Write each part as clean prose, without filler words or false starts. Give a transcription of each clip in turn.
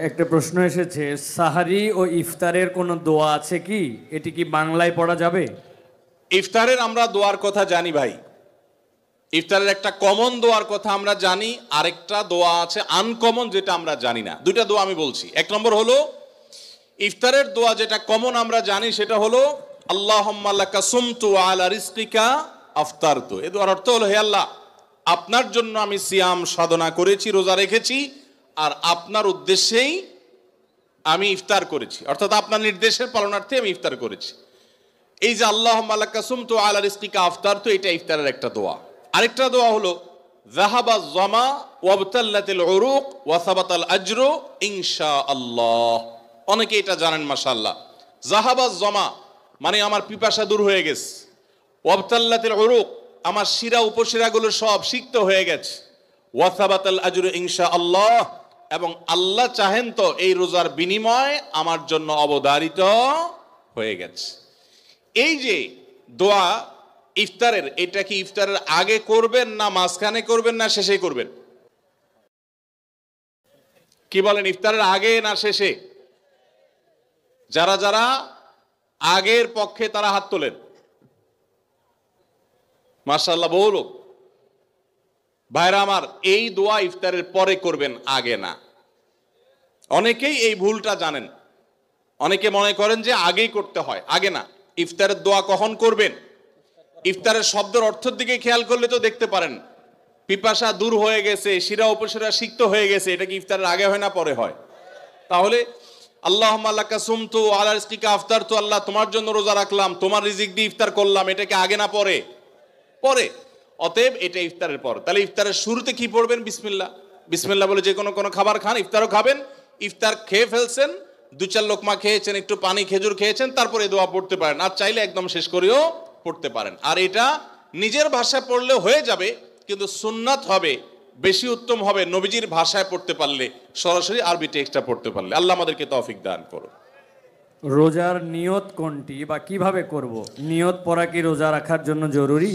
একটা প্রশ্ন এসেছে, সাহারি ও ইফতারের কোনো দোয়া আছে কি? এটি কি বাংলায় পড়া যাবে? ইফতারের আমরা দোয়ার কথা জানি ভাই। ইফতারের একটা কমন দোয়ার কথা আমরা জানি, আরেকটা দোয়া আছে আনকমন, যেটা আমরা জানি না। দুইটা দোয়া আমি বলছি। এক নম্বর হলো ইফতারের দোয়া, যেটা কমন আমরা জানি, সেটা হলো আল্লাহুম্মা লাকা সুমতু ওয়া আলা রিজকিকা আফতারতু। এই দোয়ার অর্থ হলো, হে আল্লাহ, আপনার জন্য আমি সিয়াম সাধনা করেছি, রোজা রেখেছি, আর আপনার উদ্দেশ্যেই আমি ইফতার করেছি, অর্থাৎ আপনার নির্দেশের পালনার্থে আমি ইফতার করেছি। এই যে আল্লাহুম্মা লাকা সুমতু ওয়া আলা রিজকিকা আফতারতু, এটা ইফতারের একটা দোয়া। আরেকটা দোয়া হলো যাহাবা যামা ওয়াবতাল্লাতিল উরুক ওয়া সাবাতাল আজরু ইনশাআল্লাহ। অনেকে এটা জানেন মাশাআল্লাহ। যাহাবা যামা মানে আমার পিপাসা দূর হয়ে গেছে, ওয়াবতাল্লাতিল উরুক আমার শিরা উপশিরাগুলো সব সিক্ত হয়ে গেছে, ওয়া সাবাতাল আজরু ইনশাআল্লাহ এবং আল্লাহ চাহেন তো এই রোজার বিনিময় আমার জন্য অবধারিত হয়ে গেছে। এই যে দোয়া ইফতারের, এটা কি ইফতারের আগে করবেন না মাঝখানে করবেন না শেষে করবেন? কি বলেন, ইফতারের আগে না শেষে? যারা যারা আগের পক্ষে তারা হাত তোলেন। মাশাআল্লাহ, বহু লোক। ভাইরা আমার, এই দোয়া ইফতারের পরে করবেন, আগে না। অনেকেই এই ভুলটা জানেন। অনেকে মনে করেন যে আগেই করতে হয়, আগে না। ইফতারের দোয়া কখন করবেন? ইফতারের শব্দের অর্থের দিকে খেয়াল করলে তো দেখতে পারেন, পিপাসা দূর হয়ে গেছে, শিরা উপশিরা সিক্ত হয়ে গেছে, এটা কি ইফতারের আগে হয় না পরে হয়? তাহলে আল্লাহুম্মা লাকা সুমতু ওয়া আলা রিজকিকা আফতারতু, আল্লাহ তোমার জন্য রোজা রাখলাম, তোমার রিজিক দিয়ে ইফতার করলাম, এটা কি আগে না পরে? পরে। অতএব এটা ইফতারের পর। তাহলে ইফতারের শুরুতে কি পড়বেন? বিসমিল্লাহ। বিসমিল্লাহ বলে যে কোনো খাবার খান, ইফতারও খাবেন। ইফতার খেয়ে ফেলছেন, দু চার লোকমা খেয়েছেন, একটু পানি খেজুর খেয়েছেন, তারপরে দোয়া পড়তে পারেন। আর চাইলে একদম শেষ করেও পড়তে পারেন। আর এটা নিজের ভাষায় পড়লে হয়ে যাবে, কিন্তু সুন্নাত হবে, বেশি উত্তম হবে নবীজির ভাষায় পড়তে পারলে, সরাসরি আরবি টেক্সটটা পড়তে পারলে। আল্লাহ আমাদেরকে তৌফিক দান করো। রোজার নিয়ত কোনটি বা কিভাবে করব? নিয়ত পড়া কি রোজা রাখার জন্য জরুরি?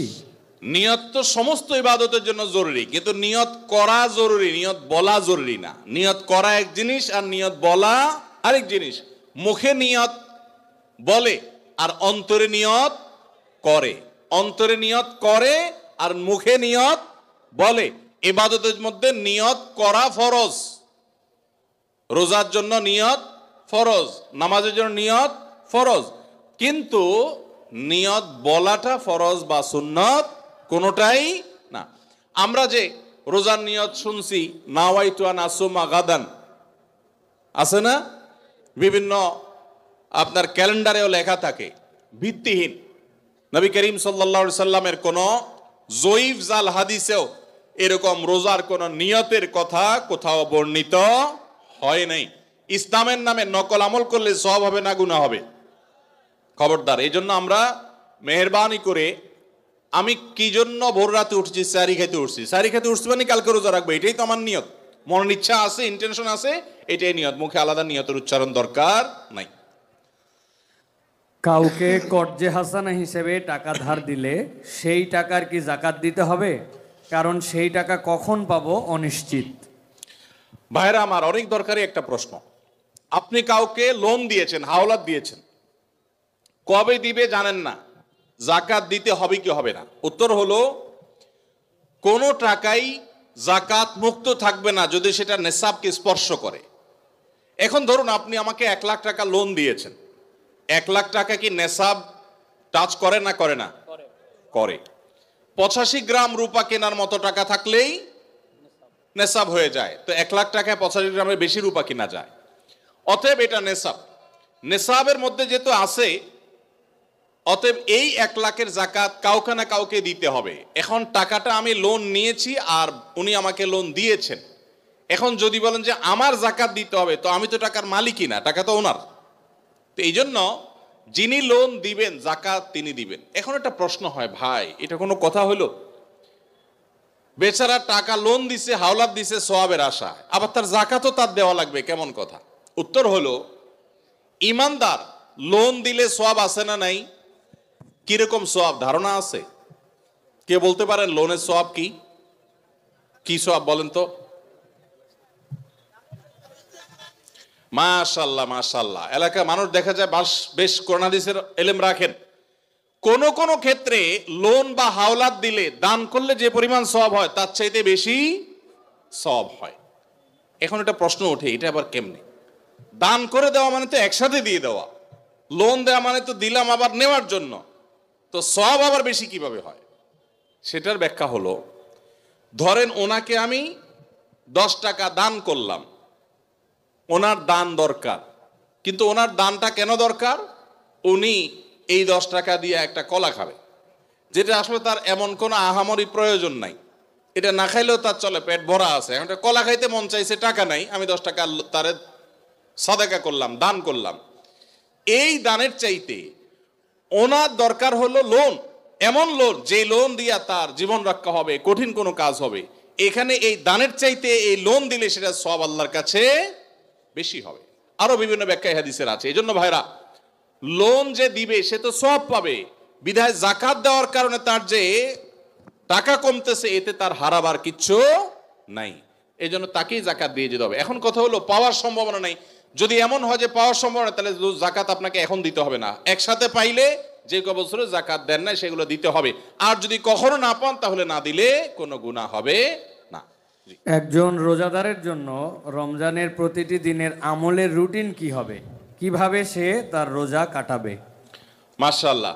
নিয়ত তো সমস্ত ইবাদতের জন্য জরুরি, কিন্তু নিয়ত করা জরুরি, নিয়ত বলা জরুরি না। নিয়ত করা এক জিনিস আর নিয়ত বলা আরেক জিনিস। মুখে নিয়ত বলে আর অন্তরে নিয়ত করে, অন্তরে নিয়ত করে আর মুখে নিয়ত বলে। ইবাদতের মধ্যে নিয়ত করা ফরজ। রোজার জন্য নিয়ত ফরজ, নামাজের জন্য নিয়ত ফরজ, কিন্তু নিয়ত বলাটা ফরজ বা সুন্নত কোনোটাই না। আমরা যে রোজার নিয়ত শুনছি, নাওয়াইতু আন আসুমা গাদান, আছে না? বিভিন্ন আপনার ক্যালেন্ডারেও লেখা থাকে, ভিত্তিহীন। নবী করিম সাল্লাল্লাহু আলাইহি সাল্লামের কোন জয়ীফ জাল হাদিসেও এরকম রোজার কোন নিয়তের কথা কোথাও বর্ণিত হয় নাই। ইসলামের নামে নকল আমল করলে সওয়াব হবে না গুনাহ হবে? খবরদার। এই জন্য আমরা মেহেরবানি করে, আমি কি জন্য ভোর রাতে উঠছি? সারি খেতে উঠছি। সারি খেতে উঠছি মানে কালকে রোজা রাখবো, এটাই তো আমার নিয়ত। মনের ইচ্ছা আছে, ইন্টেনশন আছে, এটাই নিয়ত। মুখে আলাদা নিয়তের উচ্চারণ দরকার নাই। কাউকে কর্জে হাসানা হিসেবে টাকা ধার দিলে সেই টাকার কি যাকাত দিতে হবে? কারণ সেই টাকা কখন পাবো অনিশ্চিত। ভাইরা আমার, অনেক দরকারি একটা প্রশ্ন। আপনি কাউকে লোন দিয়েছেন, হাওলাত দিয়েছেন, কবে দিবে জানেন না, যাকাত দিতে হবে কি হবে না? উত্তর হলো, কোন টাকাই যাকাত মুক্ত থাকবে না যদি সেটা নেসাবকে স্পর্শ করে। এখন ধরুন আপনি আমাকে 1 লাখ টাকা লোন দিয়েছেন, 1 লাখ টাকা কি নেসাব টাচ করে না করে না? করে। 85 গ্রাম রূপা কেনার মতো টাকা থাকলেই নেসাব হয়ে যায়। তো 1 লাখ টাকায় 85 গ্রামের বেশি রূপা কিনা যায়। অতএব এটা নেসাব। নেসাবের মধ্যে যেহেতু আছে, অতএব এই 1 লাখের যাকাত কাউকে না কাউকে দিতে হবে। এখন টাকাটা আমি লোন নিয়েছি আর উনি আমাকে লোন দিয়েছেন। এখন যদি বলেন যে আমার যাকাত দিতে হবে, তো আমি তো টাকার মালিকই না, টাকা তো ওনার। তো এই জন্য যিনি লোন দিবেন যাকাত তিনি দিবেন। এখন একটা প্রশ্ন হয়, ভাই এটা কোনো কথা হলো? বেচারা টাকা লোন দিছে, হাওলাত দিছে সওয়াবের আশা, আবার তার যাকাতও তার দেওয়া লাগবে, কেমন কথা? উত্তর হলো, ইমানদার লোন দিলে সওয়াব আছে না নাই? কিরকম সওয়াব ধারণা আছে? কে বলতে পারেন লোনের সওয়াব কি? কি সওয়াব বলেন তো? মাশাল্লাহ মাশাল্লাহ। এলাকায় মানুষ দেখা যায় বেশ কোরআন হাদিসের এলেম রাখেন। কোন কোন ক্ষেত্রে লোন বা হাওলাত দিলে দান করলে যে পরিমাণ সওয়াব হয় তার চাইতে বেশি সওয়াব হয়। এখন একটা প্রশ্ন ওঠে, এটা আবার কেমনে? দান করে দেওয়া মানে তো একসাথে দিয়ে দেওয়া, লোন দেওয়া মানে তো দিলাম আবার নেওয়ার জন্য, তো সওয়াব আবার বেশি কিভাবে হয়? সেটার ব্যাখ্যা হলো, ধরেন ওনাকে আমি 10 টাকা দান করলাম, ওনার দান দরকার, কিন্তু ওনার দানটা কেন দরকার? উনি এই 10 টাকা দিয়ে একটা কলা খাবে, যেটা আসলে তার এমন কোনো আহামরি প্রয়োজন নাই, এটা না খাইলেও তার চলে, পেট ভরা আছে। এখন কলা খাইতে মন চাইছে, টাকা নাই, আমি 10 টাকা তারে সাদাকা করলাম, দান করলাম। এই দানের চাইতে ওনার দরকার হলো লোন, এমন লোন যে লোন দিয়া তার জীবন রক্ষা হবে, কঠিন কোনো কাজ হবে। এখানে এই দানের চাইতে এই লোন দিলে সেটা সওয়াব আল্লাহর কাছে বেশি হবে। আরো বিভিন্ন ব্যাখ্যা হাদিসের আছে। এই জন্য ভাইরা, লোন যে দিবে সে তো সওয়াব পাবে, বিধায় জাকাত দেওয়ার কারণে তার যে টাকা কমতেছে এতে তার হারাবার কিচ্ছু নাই, এই জন্য তাকেই জাকাত দিয়ে যেতে হবে। এখন কথা হলো, পাওয়ার সম্ভাবনা নাই। যদি এমন হয় যে পাওয়ার সম্ভাবনা, তাহলে জাকাত আপনাকে এখন দিতে হবে না, একসাথে পাইলে যে বছরে জাকাত দেন না সেগুলো দিতে হবে। আর যদি কখনো না পান তাহলে না দিলে কোনো গুনাহ হবে না। একজন রোজাদারের জন্য রমজানের প্রতিটি দিনের আমলের রুটিন কি হবে, কিভাবে সে তার রোজা কাটাবে? মাশাআল্লাহ,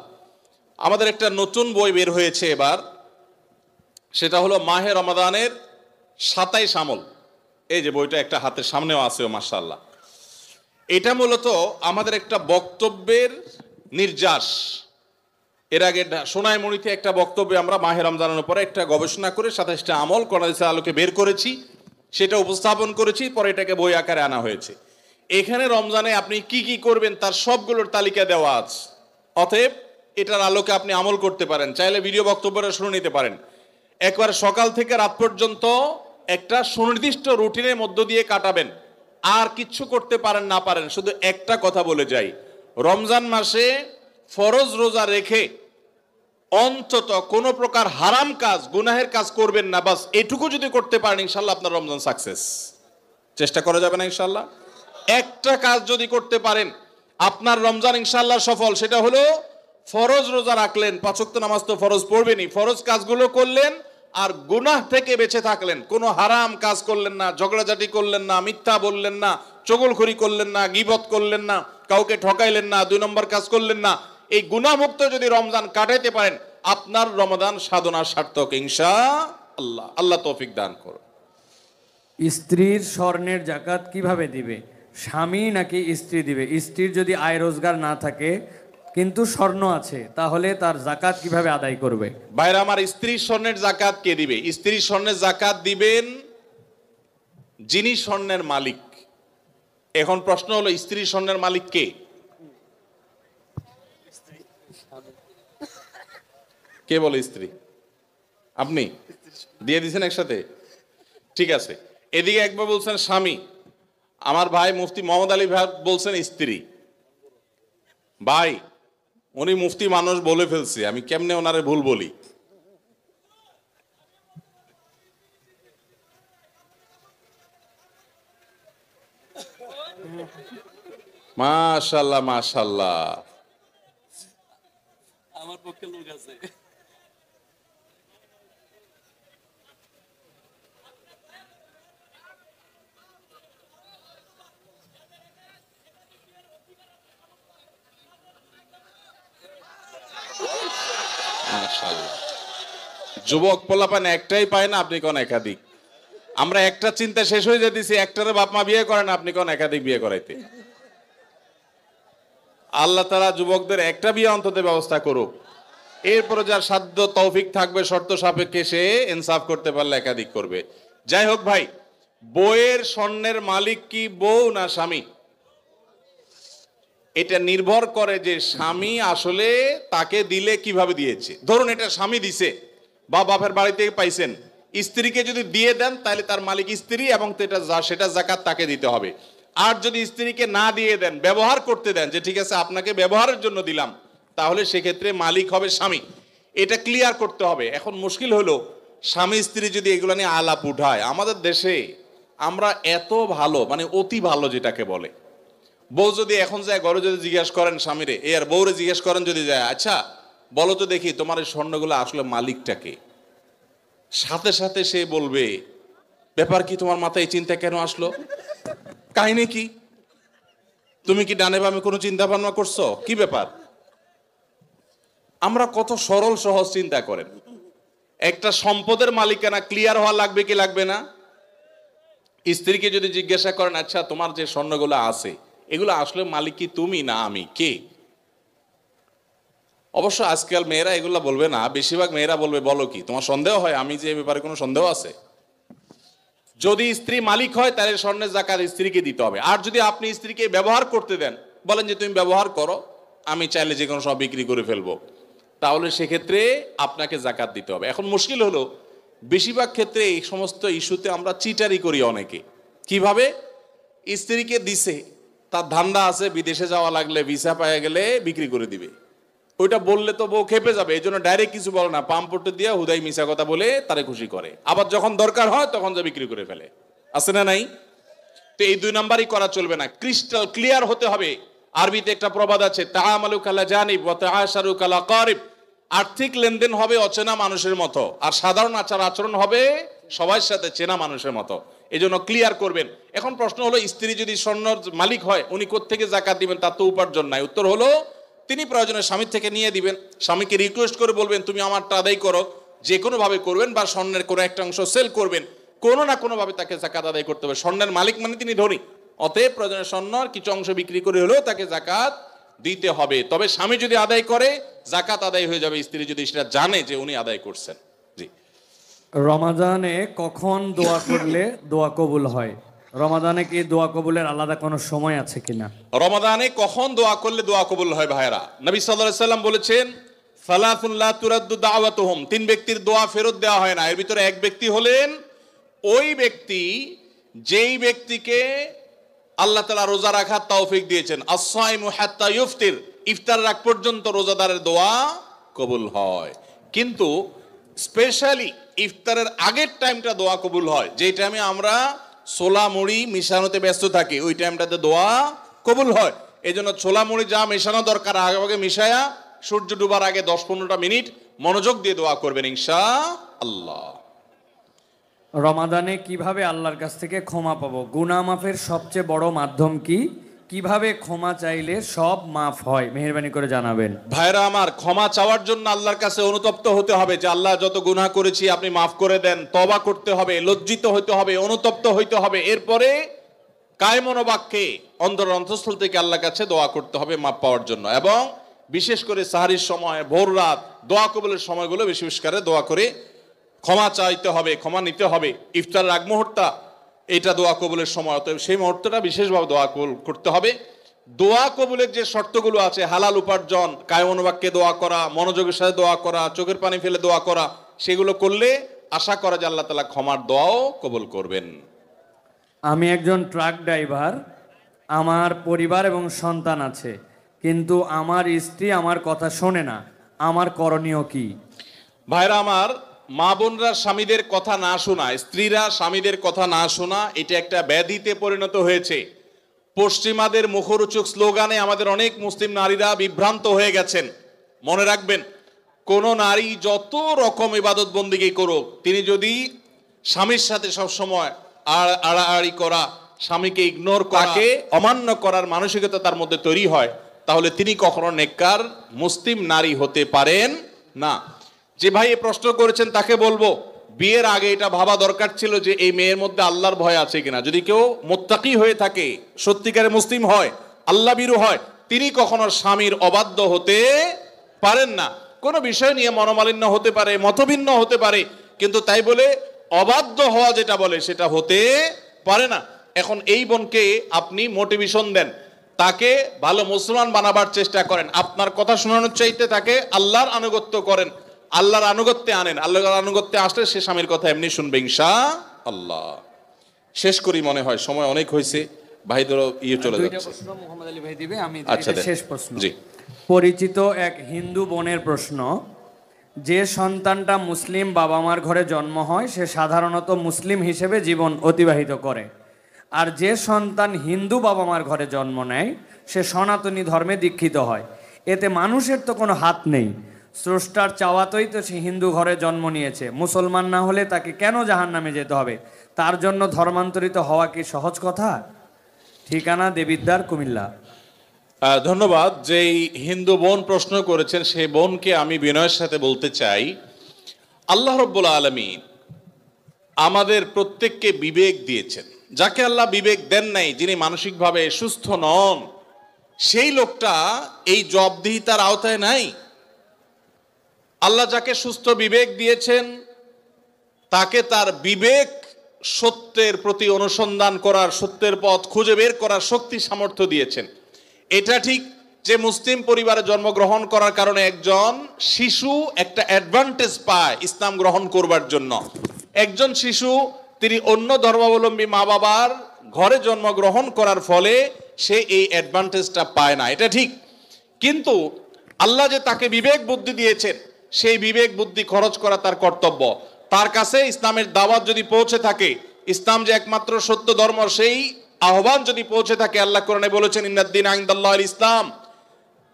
আমাদের একটা নতুন বই বের হয়েছে এবার, সেটা হলো মাহে রমাদানের 27 আমল। এই যে বইটা একটা হাতের সামনেও আছে, মাশাআল্লাহ। এটা মূলত আমাদের একটা বক্তব্যের নির্যাস। এর আগে সোনাইমণিতে একটা বক্তব্যে আমরা মাহে রমজানের উপরে একটা গবেষণা করে 27টা আমল কোরআন হাদিসের আলোকে বের করেছি, সেটা উপস্থাপন করেছি, পরে এটাকে বই আকারে আনা হয়েছে। এখানে রমজানে আপনি কি কি করবেন তার সবগুলোর তালিকা দেওয়া আছে। অতএব এটার আলোকে আপনি আমল করতে পারেন, চাইলে ভিডিও বক্তব্যটা শুনে নিতে পারেন। একবার সকাল থেকে রাত পর্যন্ত একটা সুনির্দিষ্ট রুটিনের মধ্য দিয়ে কাটাবেন। আর কিচ্ছু করতে পারেন না পারেন, শুধু একটা কথা বলে যাই, রমজান মাসে ফরজ রোজা রেখে অন্তত কোনো প্রকার হারাম কাজ, গুনাহের কাজ করবেন না। বাস এটুকু যদি করতে পারেন, ইনশাল্লাহ আপনার রমজান সাকসেস। চেষ্টা করা যাবে না ইনশাল্লাহ? একটা কাজ যদি করতে পারেন, আপনার রমজান ইনশাল্লাহ সফল। সেটা হলো ফরজ রোজা রাখলেন, 5 ওয়াক্ত নামাজ তো ফরজ পড়বেনই, ফরজ কাজগুলো করলেন আর গুনাহ থেকে বেঁচে থাকলেন। কোনো হারাম কাজ করলেন না, ঝগড়াঝাটি করলেন না, মিথ্যা বললেন না, চগলখড়ি করলেন না, গীবত করলেন না, কাউকে ঠকাইলেন না, 2 নম্বর কাজ করলেন না। এই গুনাহমুক্ত যদি রমজান কাটাইতে পারেন, আপনার রমাদান সাধনা সার্থক ইনশাআল্লাহ। আল্লাহ তৌফিক দান করুন। স্ত্রীর স্বর্ণের জাকাত কিভাবে দিবে? স্বামী নাকি স্ত্রী দিবে? স্ত্রীর যদি আয় রোজগার না থাকে কিন্তু স্বর্ণ আছে, তাহলে তার জাকাত কিভাবে আদায় করবে? ভাইরা আমার, স্ত্রীর স্বর্ণের জাকাত কে দিবে? স্ত্রীর স্বর্ণের জাকাত দিবেন যিনি স্বর্ণের মালিক। এখন প্রশ্ন হলো, স্ত্রীর স্বর্ণের মালিক কে? কে বলে স্ত্রী? আপনি দিয়ে দিয়েছেন একসাথে? ঠিক আছে, এদিকে একবার বলছেন স্বামী, আমার ভাই মুফতি মোহাম্মদ আলী ভাই বলছেন স্ত্রী। ভাই, উনি মুফতি মানুষ বলে ফেলছে, আমি কেমনে ওনারে ভুল বলি? মাশাআল্লাহ মাশাআল্লাহ, আমার পক্ষে লোক আছে। মাশাআল্লাহ। যুবক পোলাপান একটাই পায় না, আপনি কোন একাধিক? আমরা একটা চিন্তা শেষ হয়ে যেতেছি, একটারে বাপ মা বিয়ে করেন, আপনি কোন একাধিক বিয়ে করাইতে? আল্লাহ তাআলা যুবকদের একটা বিয়ে অন্তত ব্যবস্থা করুক, এরপরে যার সাধ্য তৌফিক থাকবে শর্ত সাপেক্ষে সে ইনসাফ করতে পারলে একাধিক করবে। যাই হোক ভাই, বউয়ের স্বর্ণের মালিক কি বউ না স্বামী? এটা নির্ভর করে যে স্বামী আসলে তাকে দিলে কিভাবে দিয়েছে। ধরুন এটা স্বামী দিছে বা বাপের বাড়ি থেকে পাইছেন, স্ত্রীকে যদি দিয়ে দেন তাহলে তার মালিক স্ত্রী এবং সেটা যাকাত তাকে দিতে হবে। আর যদি স্ত্রীকে না দিয়ে দেন, ব্যবহার করতে দেন, যে ঠিক আছে আপনাকে ব্যবহারের জন্য দিলাম, তাহলে সেক্ষেত্রে মালিক হবে স্বামী। এটা ক্লিয়ার করতে হবে। এখন মুশকিল হলো, স্বামী স্ত্রী যদি এগুলো নিয়ে আলাপ উঠায়, আমাদের দেশে আমরা এত ভালো, মানে অতি ভালো যেটাকে বলে, বউ যদি এখন যায় ঘরে যদি জিজ্ঞেস করেন স্বামীরে, আর বউরে জিজ্ঞেস করেন যদি যায়, আচ্ছা বলো তো দেখি তোমার এই স্বর্ণগুলো আসলে মালিকটাকে, সাথে সাথে সে বলবে ব্যাপার কি, তোমার মাথায় এই চিন্তা কেন আসলো, কাহিনী কি, তুমি কি ডানে বামে কোনো চিন্তা ভাবনা করছো, কি ব্যাপার? আমরা কত সরল সহজ চিন্তা করেন। একটা সম্পদের মালিকানা ক্লিয়ার হওয়া লাগবে কি লাগবে না? স্ত্রীকে যদি জিজ্ঞাসা করেন, আচ্ছা তোমার যে স্বর্ণগুলো আছে এগুলো আসলে মালিক কি তুমি না আমি, কে? অবশ্য আজকাল মেয়েরা এগুলো বলবে না, বেশিরভাগ মেয়েরা বলবে বলো কি, তোমার সন্দেহ হয় আমি যে এ ব্যাপারে কোনো সন্দেহ আছে? যদি স্ত্রী মালিক হয় তাহলে স্বর্ণের জাকাত স্ত্রীকে দিতে হবে। আর যদি আপনি স্ত্রীকে ব্যবহার করতে দেন, বলেন যে তুমি ব্যবহার করো, আমি চাইলে যে কোনো সব বিক্রি করে ফেলবো, তাহলে সেক্ষেত্রে আপনাকে জাকাত দিতে হবে। এখন মুশকিল হলো বেশিরভাগ ক্ষেত্রে এই সমস্ত ইস্যুতে আমরা চিটারি করি অনেকে। কিভাবে? স্ত্রীকে দিছে, তার ধান্দা আছে বিদেশে যাওয়া লাগলে ভিসা পাওয়া গেলে বিক্রি করে দিবে, ওইটা বললে তো বউ খেপে যাবে, এই জন্য ডাইরেক্ট কিছু বলে না, পাম্পটে দিয়ে হুদাই মিশা কথা বলে তারে খুশি করে, আবার যখন দরকার হয় তখন যা বিক্রি করে ফেলে, আছে না নাই? তো এই দুই নাম্বারই করা চলবে না, ক্রিস্টাল ক্লিয়ার হতে হবে। আরবিতে একটা প্রবাদ আছে, তাআমালু কালা জানিব ওয়া তাআশারু কালা কারিব। আর্থিক লেনদেন হবে অচেনা মানুষের মতো, আর সাধারণ আচার আচরণ হবে সবার সাথে চেনা মানুষের মতো। এই জন্য ক্লিয়ার করবেন। এখন প্রশ্ন হলো, স্ত্রী যদি স্বর্ণর মালিক হয় উনি কোত্থেকে জাকাত দিবেন? তার তো উপার্জন নাই। উত্তর হলো, তিনি প্রয়োজনে স্বামীর থেকে নিয়ে দিবেন, স্বামীকে রিকোয়েস্ট করে বলবেন তুমি আমারটা আদায় করো, যে কোনো ভাবে করবেন, বা স্বর্ণের কোনো একটা অংশ সেল করবেন, কোনো না কোনো ভাবে তাকে জাকাত আদায় করতে হবে। স্বর্ণের মালিক মানে তিনি ধনী, অতএব প্রয়োজনে স্বর্ণর কিছু অংশ বিক্রি করে হলেও তাকে জাকাত দিতে হবে। তবে স্বামী যদি আদায় করে জাকাত আদায় হয়ে যাবে, স্ত্রী যদি সেটা জানে যে উনি আদায় করছেন। জি। রমাদানে কখন দোয়া করলে দোয়া কবুল হয়? রমাদানে কি দোয়া কবুলের আলাদা কোনো সময় আছে কিনা? রমাদানে কখন দোয়া করলে দোয়া কবুল হয় ভাইরা? নবী সাল্লাল্লাহু আলাইহি সাল্লাম বলেছেন, সালাতুন লা তুরাদ্দু দাওয়াতুহুম, তিন ব্যক্তির দোয়া ফেরত দেওয়া হয় না। এর ভিতরে এক ব্যক্তি হলেন ওই ব্যক্তি যেই ব্যক্তিকে আল্লাহ তাআলা রোজা রাখার তৌফিক দিয়েছেন। আস-সাইমু হাত্তা ইফতির, ইফতার রাখ পর্যন্ত রোজাদারের দোয়া কবুল হয়। কিন্তু স্পেশালি ইফতারের আগের টাইমটা দোয়া কবুল হয়, যেই টাইমে আমরা ছোলা মুড়ি মিশানোতে ব্যস্ত থাকি, ওই টাইমটাতে দোয়া কবুল হয়। এই জন্য ছোলা মুড়ি যা মেশানো দরকার আগে আগে মিশায়া সূর্য ডুবার আগে 10-15টা মিনিট মনোযোগ দিয়ে দোয়া করবেন ইনশাআল্লাহ। রমাদানে কিভাবে আল্লাহর কাছ থেকে ক্ষমা পাবো? গুনাহ মাফের সবচেয়ে বড় মাধ্যম কি? কিভাবে ক্ষমা চাইলে সব মাফ হয়? মেহেরবানি করে জানাবেন। ভাইরা আমার, ক্ষমা চাওয়ার জন্য আল্লাহর কাছে অনুতপ্ত হতে হবে, যে আল্লাহ যত গুনাহ করেছি আপনি মাফ করে দেন। তওবা করতে হবে, লজ্জিত হইতে হবে, অনুতপ্ত হইতে হবে। এরপরে কায়মনোবাক্যে অন্তরের অন্তঃস্থল থেকে আল্লাহর কাছে দোয়া করতে হবে মাফ পাওয়ার জন্য। এবং বিশেষ করে সাহারির সময়, ভোর রাত, দোয়া কবুলের সময়গুলো বেশি বেশি করে দোয়া করে ক্ষমা চাইতে হবে, ক্ষমা নিতে হবে। ইফতারের আগ মুহূর্তটা এটা দোয়া কবুলের সময়, অতএব সেই মুহূর্তটা বিশেষভাবে দোয়া কবুল করতে হবে। দোয়া কবুলের যে শর্তগুলো আছে, হালাল উপার্জন, কায়মনোবাক্যে দোয়া করা, মনোযোগের সাথে দোয়া করা, চোখের পানি ফেলে দোয়া করা, সেগুলো করলে আশা করা যে আল্লাহ তাআলা ক্ষমার দোয়াও কবুল করবেন। আমি একজন ট্রাক ড্রাইভার, আমার পরিবার এবং সন্তান আছে, কিন্তু আমার স্ত্রী আমার কথা শোনে না, আমার করণীয় কি? ভাইরা আমার, মা বোনরা স্বামীদের কথা না শোনা, স্ত্রীরা স্বামীদের কথা না শোনা, এটা একটা ব্যাধিতে পরিণত হয়েছে। পশ্চিমাদের মুখরোচক স্লোগানে আমাদের অনেক মুসলিম নারীরা বিভ্রান্ত হয়ে গেছেন। মনে রাখবেন, কোন নারী যত রকম ইবাদত বন্দেগী করুক, তিনি যদি স্বামীর সাথে সবসময় আড়াআড়ি করা, স্বামীকে ইগনোর করাকে অমান্য করার মানসিকতা তার মধ্যে তৈরি হয়, তাহলে তিনি কখনো নেককার মুসলিম নারী হতে পারেন না। যে ভাই এ প্রশ্ন করেছেন তাকে বলবো, বিয়ের আগে এটা ভাবা দরকার ছিল যে এই মেয়ের মধ্যে আল্লাহর ভয় আছে কিনা। যদি কেউ মুত্তাকি হয়ে থাকে, সত্যিকারে মুসলিম হয়, আল্লাহ ভীরু হয়, তিনি কখনো স্বামীর অবাধ্য হতে পারেন না। কোনো বিষয় নিয়ে মনোমালিন্য হতে পারে, মতভিন্ন হতে পারে, কিন্তু তাই বলে অবাধ্য হওয়া যেটা বলে সেটা হতে পারে না। এখন এই বোনকে আপনি মোটিভেশন দেন, তাকে ভালো মুসলমান বানাবার চেষ্টা করেন, আপনার কথা শোনানোর চাইতে তাকে আল্লাহর আনুগত্য করেন, আল্লাহর আনুগত্যে আনেন। আল্লাহর আনুগত্যে আসলে সে স্বামীর কথা এমনি শুনবে ইনশাআল্লাহ। শেষ করি, মনে হয় সময় অনেক হয়েছে, ভাইদেরও চলে যাচ্ছে। মোহাম্মদ আলী ভাই দিবে, আমি আচ্ছা, শেষ প্রশ্ন। জি। পরিচিত এক হিন্দু বোনের প্রশ্ন, যে সন্তানটা মুসলিম বাবা মার ঘরে জন্ম হয় সে সাধারণত মুসলিম হিসেবে জীবন অতিবাহিত করে, আর যে সন্তান হিন্দু বাবা মার ঘরে জন্ম নেয় সে সনাতনী ধর্মে দীক্ষিত হয়। এতে মানুষের তো কোনো হাত নেই, স্রষ্টার চাওয়াতেই তো সে হিন্দু ঘরে জন্ম নিয়েছে। মুসলমান না হলে তাকে কেন জাহান্নামে যেতে হবে? তার জন্য ধর্মান্তরিত হওয়া কি সহজ কথা? ঠিকানা দেবিদ্বার, কুমিল্লা। ধন্যবাদ। যেই হিন্দু বোন প্রশ্ন করেছেন সেই বোনকে আমি বিনয়ের সাথে বলতে চাই, আল্লাহ রাব্বুল আলামিন আমাদের প্রত্যেককে বিবেক দিয়েছেন। যাকে আল্লাহ বিবেক দেন নাই, যিনি মানসিকভাবে সুস্থ নন, সেই লোকটা এই জবাবদিহিতার আওতায় নাই। আল্লাহ যাকে সুস্থ বিবেক দিয়েছেন তাকে তার বিবেক সত্যের প্রতি অনুসন্ধান করার, সত্যের পথ খুঁজে বের করার শক্তি সামর্থ্য দিয়েছেন। এটা ঠিক যে মুসলিম পরিবারে জন্মগ্রহণ করার কারণে একজন শিশু একটা অ্যাডভান্টেজ পায় ইসলাম গ্রহণ করবার জন্য। একজন শিশু তিনি অন্য ধর্মাবলম্বী মা বাবার ঘরে জন্মগ্রহণ করার ফলে সে এই অ্যাডভান্টেজটা পায় না, এটা ঠিক। কিন্তু আল্লাহ যে তাকে বিবেক বুদ্ধি দিয়েছেন, সেই বিবেক বুদ্ধি খরচ করা তার কর্তব্য। তার কাছে ইসলামের দাওয়াত যদি পৌঁছে থাকে, ইসলাম যে একমাত্র সত্য ধর্ম, সেই আহ্বান যদি পৌঁছে থাকে, আল্লাহ কোরআনে বলেছেন ইন্নাদ-দীনা ইনদাল্লাহিল ইসলাম,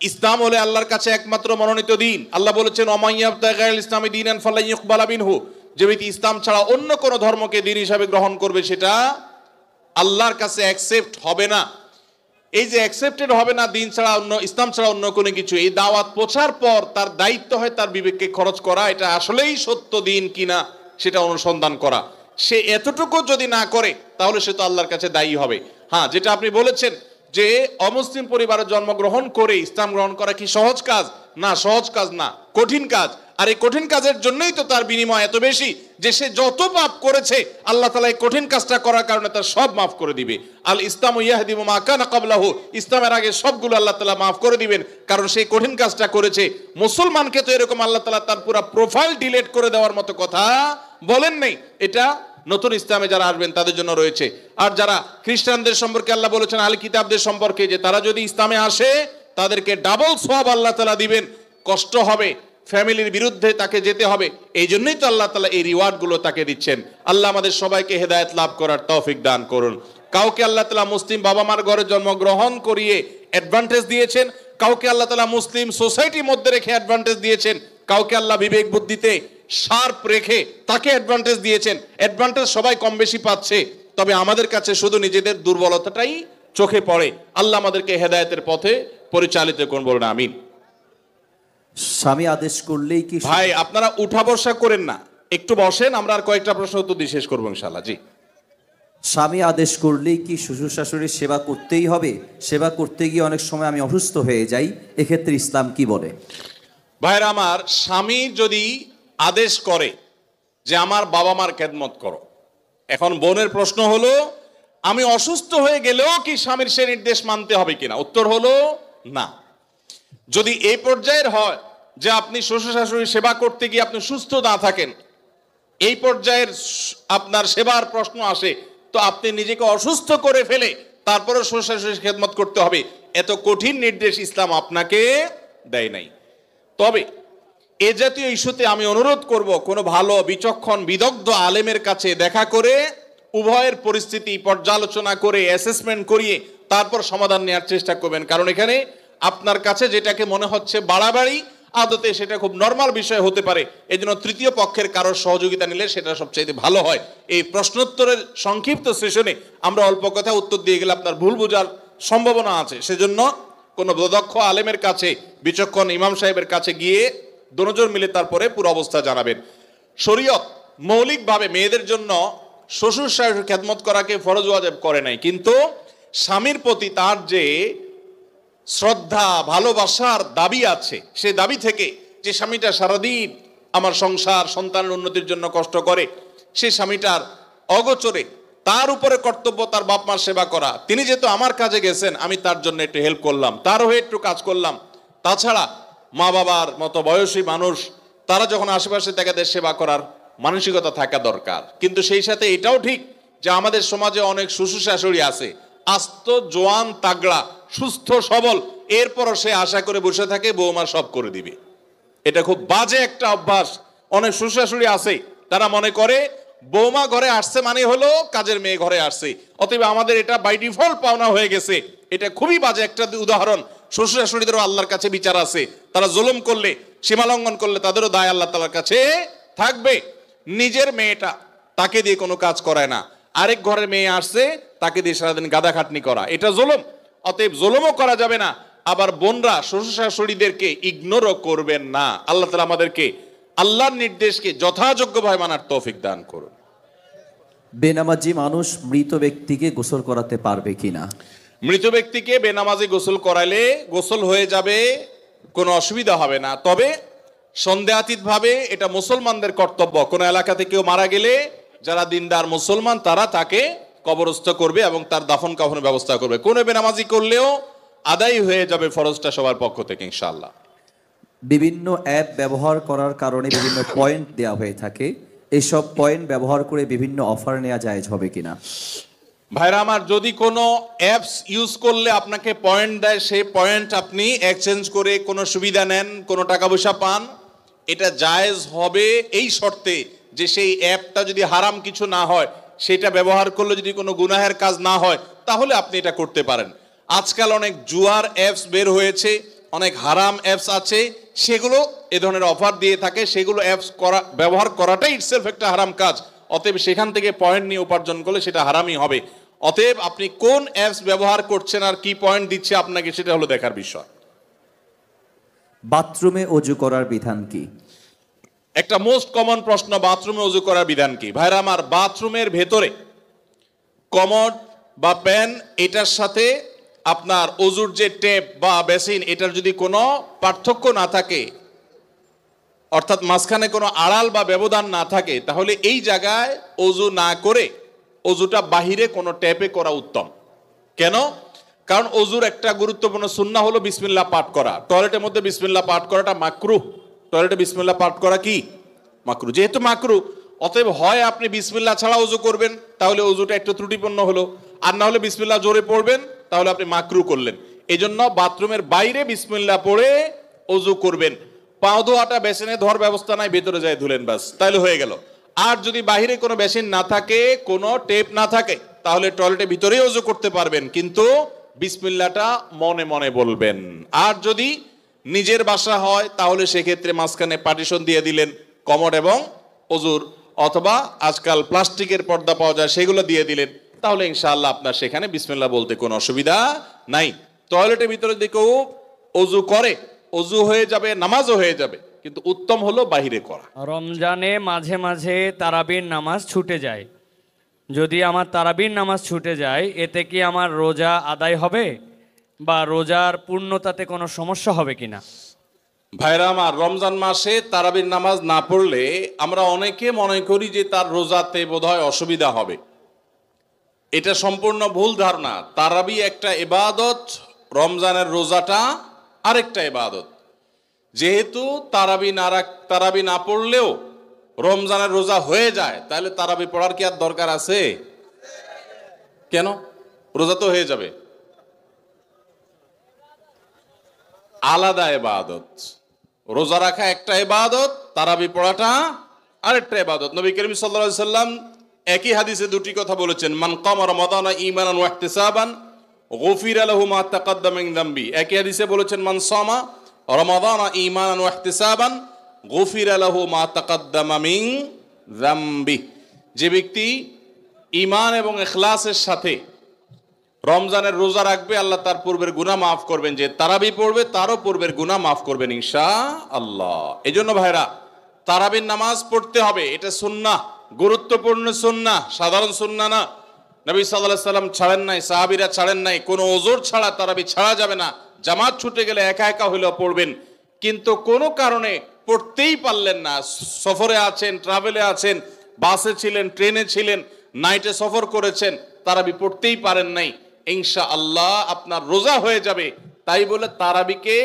ইসলাম হলে আল্লাহর কাছে একমাত্র মনোনীত দিন। আল্লাহ বলেছেন ওয়া ইয়াবতাগি গায়রাল ইসলামি দীনান ফালান ইউকবালা মিনহু, যে ব্যক্তি ইসলাম ছাড়া অন্য কোন ধর্মকে দিন হিসাবে গ্রহণ করবে সেটা আল্লাহর কাছে অ্যাকসেপ্ট হবে না। এই যে অ্যাকসেপ্টেড হবে না দিন ছাড়া অন্য, ইসলাম ছাড়া অন্য কোনো কিছু, এই দাওয়াত পৌঁছার পর তার দায়িত্ব হয় তার বিবেককে খরচ করা, এটা আসলেই সত্য দিন কিনা সেটা অনুসন্ধান করা। সে এতটুকু যদি না করে তাহলে সে তো আল্লাহর কাছে দায়ী হবে। হ্যাঁ, যেটা আপনি বলেছেন যে অমুসলিম পরিবারে জন্মগ্রহণ করে ইসলাম গ্রহণ করা কি সহজ কাজ? না, সহজ কাজ না, কঠিন কাজ। আর এই কঠিন কাজের জন্যই তো তার বিনিময় এত বেশি যে সে যত পাপ করেছে আল্লাহ তাআলা এই কঠিন কাজটা করার কারণে তার সব মাফ করে দিবে। আল ইসলামু ইয়াহদিমু মা কানা ক্বাবলাহু, ইসলামের আগে সবগুলো আল্লাহ তাআলা মাফ করে দিবেন, কারণ সেই কঠিন কাজটা করেছে। মুসলমানকে তো এরকম আল্লাহ তাআলা তার পুরো প্রোফাইল ডিলিট করে দেওয়ার মতো কথা বলেন নাই। এটা নতুন ইসলামে যারা আসবেন তাদের জন্য রয়েছে। আর যারা খ্রিস্টানদের সম্পর্কে আল্লাহ বলেছেন আহলে কিতাবদের সম্পর্কে যে তারা যদি ইসলামে আসে তাদেরকে ডাবল সওয়াব আল্লাহ তাআলা দিবেন, কষ্ট হবে, ফ্যামিলির বিরুদ্ধে তাকে যেতে হবে। এই জন্যই তো আল্লাহ তাআলা এই রিওয়ার্ডগুলো তাকে দিচ্ছেন। আল্লাহ আমাদের সবাইকে হেদায়েত লাভ করার তৌফিক দান করুন। কাউকে আল্লাহ তাআলা মুসলিম বাবা মার ঘরে জন্মগ্রহণ করিয়ে অ্যাডভান্টেজ দিয়েছেন, কাউকে আল্লাহ তাআলা মুসলিম সোসাইটির মধ্যে রেখে অ্যাডভান্টেজ দিয়েছেন, কাউকে আল্লাহ বিবেক বুদ্ধিতে শার্প রেখে তাকে অ্যাডভান্টেজ দিয়েছেন। অ্যাডভান্টেজ সবাই কম বেশি পাচ্ছে, তবে আমাদের কাছে শুধু নিজেদের দুর্বলতাটাই চোখে পড়ে। আল্লাহ আমাদেরকে হেদায়েতের পথে পরিচালিত করুন, বলুন আমিন। স্বামী আদেশ করলেই কি? ভাই আপনারা উঠা বসা করেন না, একটু বসেন, আমরা আর কয়েকটা প্রশ্ন উত্তর দিয়ে শেষ করবো ইনশাআল্লাহ। জি, স্বামী আদেশ করলেই কি শ্বশুর শাশুড়ির সেবা করতেই হবে? সেবা করতে গিয়ে অনেক সময় আমি অসুস্থ হয়ে যাই, এক্ষেত্রে ইসলাম কি বলে? ভাইরা আমার, স্বামী যদি আদেশ করে যে আমার বাবা মার খেদমত করো, এখন বোনের প্রশ্ন হলো আমি অসুস্থ হয়ে গেলেও কি স্বামীর সে নির্দেশ মানতে হবে কিনা? উত্তর হলো না। যদি এই পর্যায়ের হয় যে আপনি শ্বশুর শাশুড়ির সেবা করতে গিয়ে আপনি সুস্থ না থাকেন, এই পর্যায়ের আপনার সেবার প্রশ্ন আসে, তো আপনি নিজেকে অসুস্থ করে ফেলে তারপরে শ্বশুর শাশুড়ির খেদমত করতে হবে, এত কঠিন নির্দেশ ইসলাম আপনাকে দেয় নাই। তবে এ জাতীয় ইস্যুতে আমি অনুরোধ করব, কোনো ভালো বিচক্ষণ বিদগ্ধ আলেমের কাছে দেখা করে উভয়ের পরিস্থিতি পর্যালোচনা করে অ্যাসেসমেন্ট করিয়ে তারপর সমাধান নেওয়ার চেষ্টা করবেন। কারণ এখানে আপনার কাছে যেটাকে মনে হচ্ছে বাড়াবাড়ি, আদতে সেটা খুব নর্মাল বিষয় হতে পারে। এই জন্য তৃতীয় পক্ষের কারোর সহযোগিতা নিলে সেটা সবচাইতে ভালো হয়। এই প্রশ্নোত্তরের সংক্ষিপ্ত সেশনে আমরা অল্প কথা উত্তর দিয়ে গেলে আপনার ভুল বোঝার সম্ভাবনা আছে। সেজন্য কোনো দক্ষ আলেমের কাছে, বিচক্ষণ ইমাম সাহেবের কাছে গিয়ে দুজন মিলে তারপরে পুরো অবস্থা জানাবেন। শরীয়ত মৌলিকভাবে মেয়েদের জন্য শ্বশুর শাশুড়ির খেদমত করাকে ফরজ ওয়াজিব করে নাই, কিন্তু স্বামীর প্রতি তার যে শ্রদ্ধা ভালোবাসার দাবি আছে, সে দাবি থেকে যে স্বামীটা সারাদিন আমার সংসার সন্তানের উন্নতির জন্য কষ্ট করে, সে স্বামীটার অগোচরে তার উপরে কর্তব্য তার বাপ মার সেবা করা। তিনি যেহেতু আমার কাজে গেছেন, আমি তার জন্য একটু হেল্প করলাম, তার হয়ে একটু কাজ করলাম। তাছাড়া মা বাবার মতো বয়সী মানুষ, তারা যখন আশেপাশে তাদের সেবা করার মানসিকতা থাকা দরকার। কিন্তু সেই সাথে এটাও ঠিক যে আমাদের সমাজে অনেক শ্বশুর শাশুড়ি আছে আস্ত জোয়ান তাগড়া সুস্থ সবল, এরপরও সে আশা করে বসে থাকে বৌমার সব করে দিবে। এটা খুব বাজে একটা অভ্যাস। অনেক শ্বশুর শাশুড়ি আছে তারা মনে করে বৌমা ঘরে আসছে মানে হলো কাজের মেয়ে ঘরে আসছে, অতএব আমাদের এটা বাই ডিফল্ট পাওনা হয়ে গেছে। এটা খুবই বাজে একটা উদাহরণ। শ্বশুর শাশুড়িদেরও আল্লাহর কাছে বিচার আছে, তারা জুলুম করলে, সীমালঙ্ঘন করলে তাদেরও দায় আল্লাহ তাআলার কাছে থাকবে। নিজের মেয়েটা, তাকে দিয়ে কোনো কাজ করায় না, আরেক ঘরের মেয়ে আসছে তাকে দিয়ে সারাদিন গাদা খাটনি করা, এটা জুলুম। অতএব জুলুমও করা যাবে না, আবার বোনরা শ্বশুর শাশুড়িদেরকে ইগনোরও করবেন না। আল্লাহ তাআলা আমাদেরকে আল্লাহর নির্দেশকে যথাযোগ্যভাবে মানার তৌফিক দান করুন। বেনামাজি মানুষ মৃত ব্যক্তিকে গোসল করাতে পারবে কিনা? মৃত ব্যক্তিকে বেনামাজি গোসল করাইলে গোসল হয়ে যাবে, কোনো অসুবিধা হবে না। তবে সন্দেহাতীতভাবে এটা মুসলমানদের কর্তব্য, কোনো এলাকাতে কেউ মারা গেলে যারা দিনদার মুসলমান তারা তাকে কবরস্থ করবে এবং তার দাফন কাফনের ব্যবস্থা করবে। কোনো বেনামাজি করলেও আদায় হয়ে যাবে ফরজটা সবার পক্ষ থেকে ইনশাআল্লাহ। বিভিন্ন অ্যাপ ব্যবহার করার কারণে বিভিন্ন পয়েন্ট দেওয়া হয়ে থাকে, এইসব পয়েন্ট ব্যবহার করে বিভিন্ন অফার নেওয়া জায়েজ হবে কিনা? ভাইরা আমার, যদি কোনো অ্যাপস ইউজ করলে আপনাকে পয়েন্ট দেয়, সেই পয়েন্ট আপনি এক্সচেঞ্জ করে কোনো সুবিধা নেন, কোনো টাকা পয়সা পান, এটা জায়েজ হবে এই শর্তে যে সেই অ্যাপটা যদি হারাম কিছু না হয়, সেটা ব্যবহার করলে যদি কোনো গুনাহের কাজ না হয়, তাহলে আপনি এটা করতে পারেন। আজকাল অনেক জুয়ার অ্যাপস বের হয়েছে, অনেক হারাম অ্যাপস আছে, সেগুলো এ ধরনের অফার দিয়ে থাকে, সেগুলো অ্যাপস ব্যবহার করাটাই ইটসেলফ একটা হারাম কাজ। অতএব সেখান থেকে পয়েন্ট নিয়ে উপার্জন করলে সেটা হারামই হবে। অতএব আপনি কোন অ্যাপস ব্যবহার করছেন আর কি পয়েন্ট দিচ্ছে আপনাকে, সেটা হলো দেখার বিষয়। বাথরুমে অজু করার বিধান কি? একটা মোস্ট কমন প্রশ্ন, বাথরুমে অজু করার বিধান কি? ভাইরা আমার, বাথরুমের ভেতরে কমোড বা প্যান, এটার সাথে আপনার অজুর যে টেপ বা বেসিন, এটার যদি কোনো পার্থক্য না থাকে, অর্থাৎ মাঝখানে কোনো আড়াল বা ব্যবধান না থাকে, তাহলে এই জায়গায় অজু না করে অজুটা বাহিরে কোনো ট্যাপে করা উত্তম। কেন? কারণ অজুর একটা গুরুত্বপূর্ণ সুন্নাহ হলো বিসমিল্লাহ পাঠ করা। টয়লেটের মধ্যে বিসমিল্লাহ পাঠ করাটা মাকরুহ। টয়লেটে বিসমিল্লাহ পাঠ করা কি মাকরুহ। যেহেতু মাকরুহ, অতএব হয় আপনি বিসমিল্লাহ ছাড়া অজু করবেন, তাহলে অজুটা একটু ত্রুটিপূর্ণ হলো, আর না হলে বিসমিল্লাহ জোরে পড়বেন, তাহলে আপনি মাকরুহ করলেন। এই জন্য বাথরুমের বাইরে বিসমিল্লাহ পড়ে অজু করবেন। পাও ধোয়াটা বেসিনে ধোয়ার ব্যবস্থা নাই, ভেতরে যায় ধুলেন, বাস, তাহলে হয়ে গেল। আর যদি বাহিরে কোনো বেসিন না থাকে, কোনো টেপ না থাকে, তাহলে টয়লেটের ভিতরেই অজু করতে পারবেন, কিন্তু বিসমিল্লাহটা মনে মনে বলবেন। আর যদি নিজের বাসা হয়, তাহলে সেক্ষেত্রে মাঝখানে পার্টিশন দিয়ে দিলেন কমোড এবং অজুর, অথবা আজকাল প্লাস্টিকের পর্দা পাওয়া যায়, সেগুলো দিয়ে দিলেন, তাহলে ইনশাআল্লাহ আপনার সেখানে বিসমিল্লাহ বলতে কোনো অসুবিধা নাই। টয়লেটের ভিতরে যদি কেউ অজু করে, অজু হয়ে যাবে, নামাজও হয়ে যাবে, কিন্তু উত্তম হলো বাহিরে করা। রমজানে মাঝে মাঝে তারাবির নামাজ ছুটে যায়, যদি আমার তারাবির নামাজ ছুটে যায়, এতে কি আমার রোজা আদায় হবে বা রোজার পূর্ণতাতে কোনো সমস্যা হবে কিনা? ভাইরা আমার, রমজান মাসে তারাবির নামাজ না পড়লে আমরা অনেকে মনে করি যে তার রোজাতে বোধহয় অসুবিধা হবে। এটা সম্পূর্ণ ভুল ধারণা। তারাবি একটা ইবাদত, রমজানের রোজাটা আরেকটা ইবাদত। যেহেতু তারাবি না পড়লেও রমজানের রোজা হয়ে যায়, তাহলে তারাবি পড়ার কি আর দরকার আছে? কেন? রোজা তো হয়ে যাবে। আলাদা ইবাদত। রোজা রাখা একটা ইবাদত, তারাবি পড়াটা আরেকটা ইবাদত। নবী করিম সাল্লাল্লাহু আলাইহি সাল্লাম একই হাদিসে দুটি কথা বলেছেন, মান কামা রমাদানা ঈমানান ওয়া ইহতিসাবান গুফিরা লাহু মা তাকাদ্দামা মিন যামবি। একই হাদিসে বলেছেন, মান সামা রমাদানা ঈমানান ওয়া ইহতিসাবান গুফিরা লাহু মা তাকাদ্দামা মিন যামবি। যে ব্যক্তি ঈমান এবং ইখলাসের সাথে রমজানের রোজা রাখবে, আল্লাহ তার পূর্বের গুনাহ মাফ করবেন। যে তারাবি পড়বে, তারও পূর্বের গুনাহ মাফ করবেন ইনশাআল্লাহ। এজন্য ভাইরা, তারাবির নামাজ পড়তে হবে, এটা সুন্নাহ, গুরুত্বপূর্ণ সুন্নাহ, সাধারণ সুন্নাহ না। নবী সাল্লাল্লাহু আলাইহি সাল্লাম ছাড়েন নাই, সাহাবীরা ছাড়েন নাই, কোনো ওযর ছাড়া তারাবি ছাড়া যাবে না। জামাত ছুটে গেলে একা একা হইলেও পড়বেন, কিন্তু কোনো কারণে পড়তেই পারলেন না, সফরে আছেন, ট্রাভেলে আছেন, বাসে ছিলেন, ট্রেনে ছিলেন, নাইটে সফর করেছেন, তারাবি পড়তেই পারেন নাই, ইনশাআল্লাহ আপনার রোজা হয়ে যাবে। তাই বলে তারাবিকে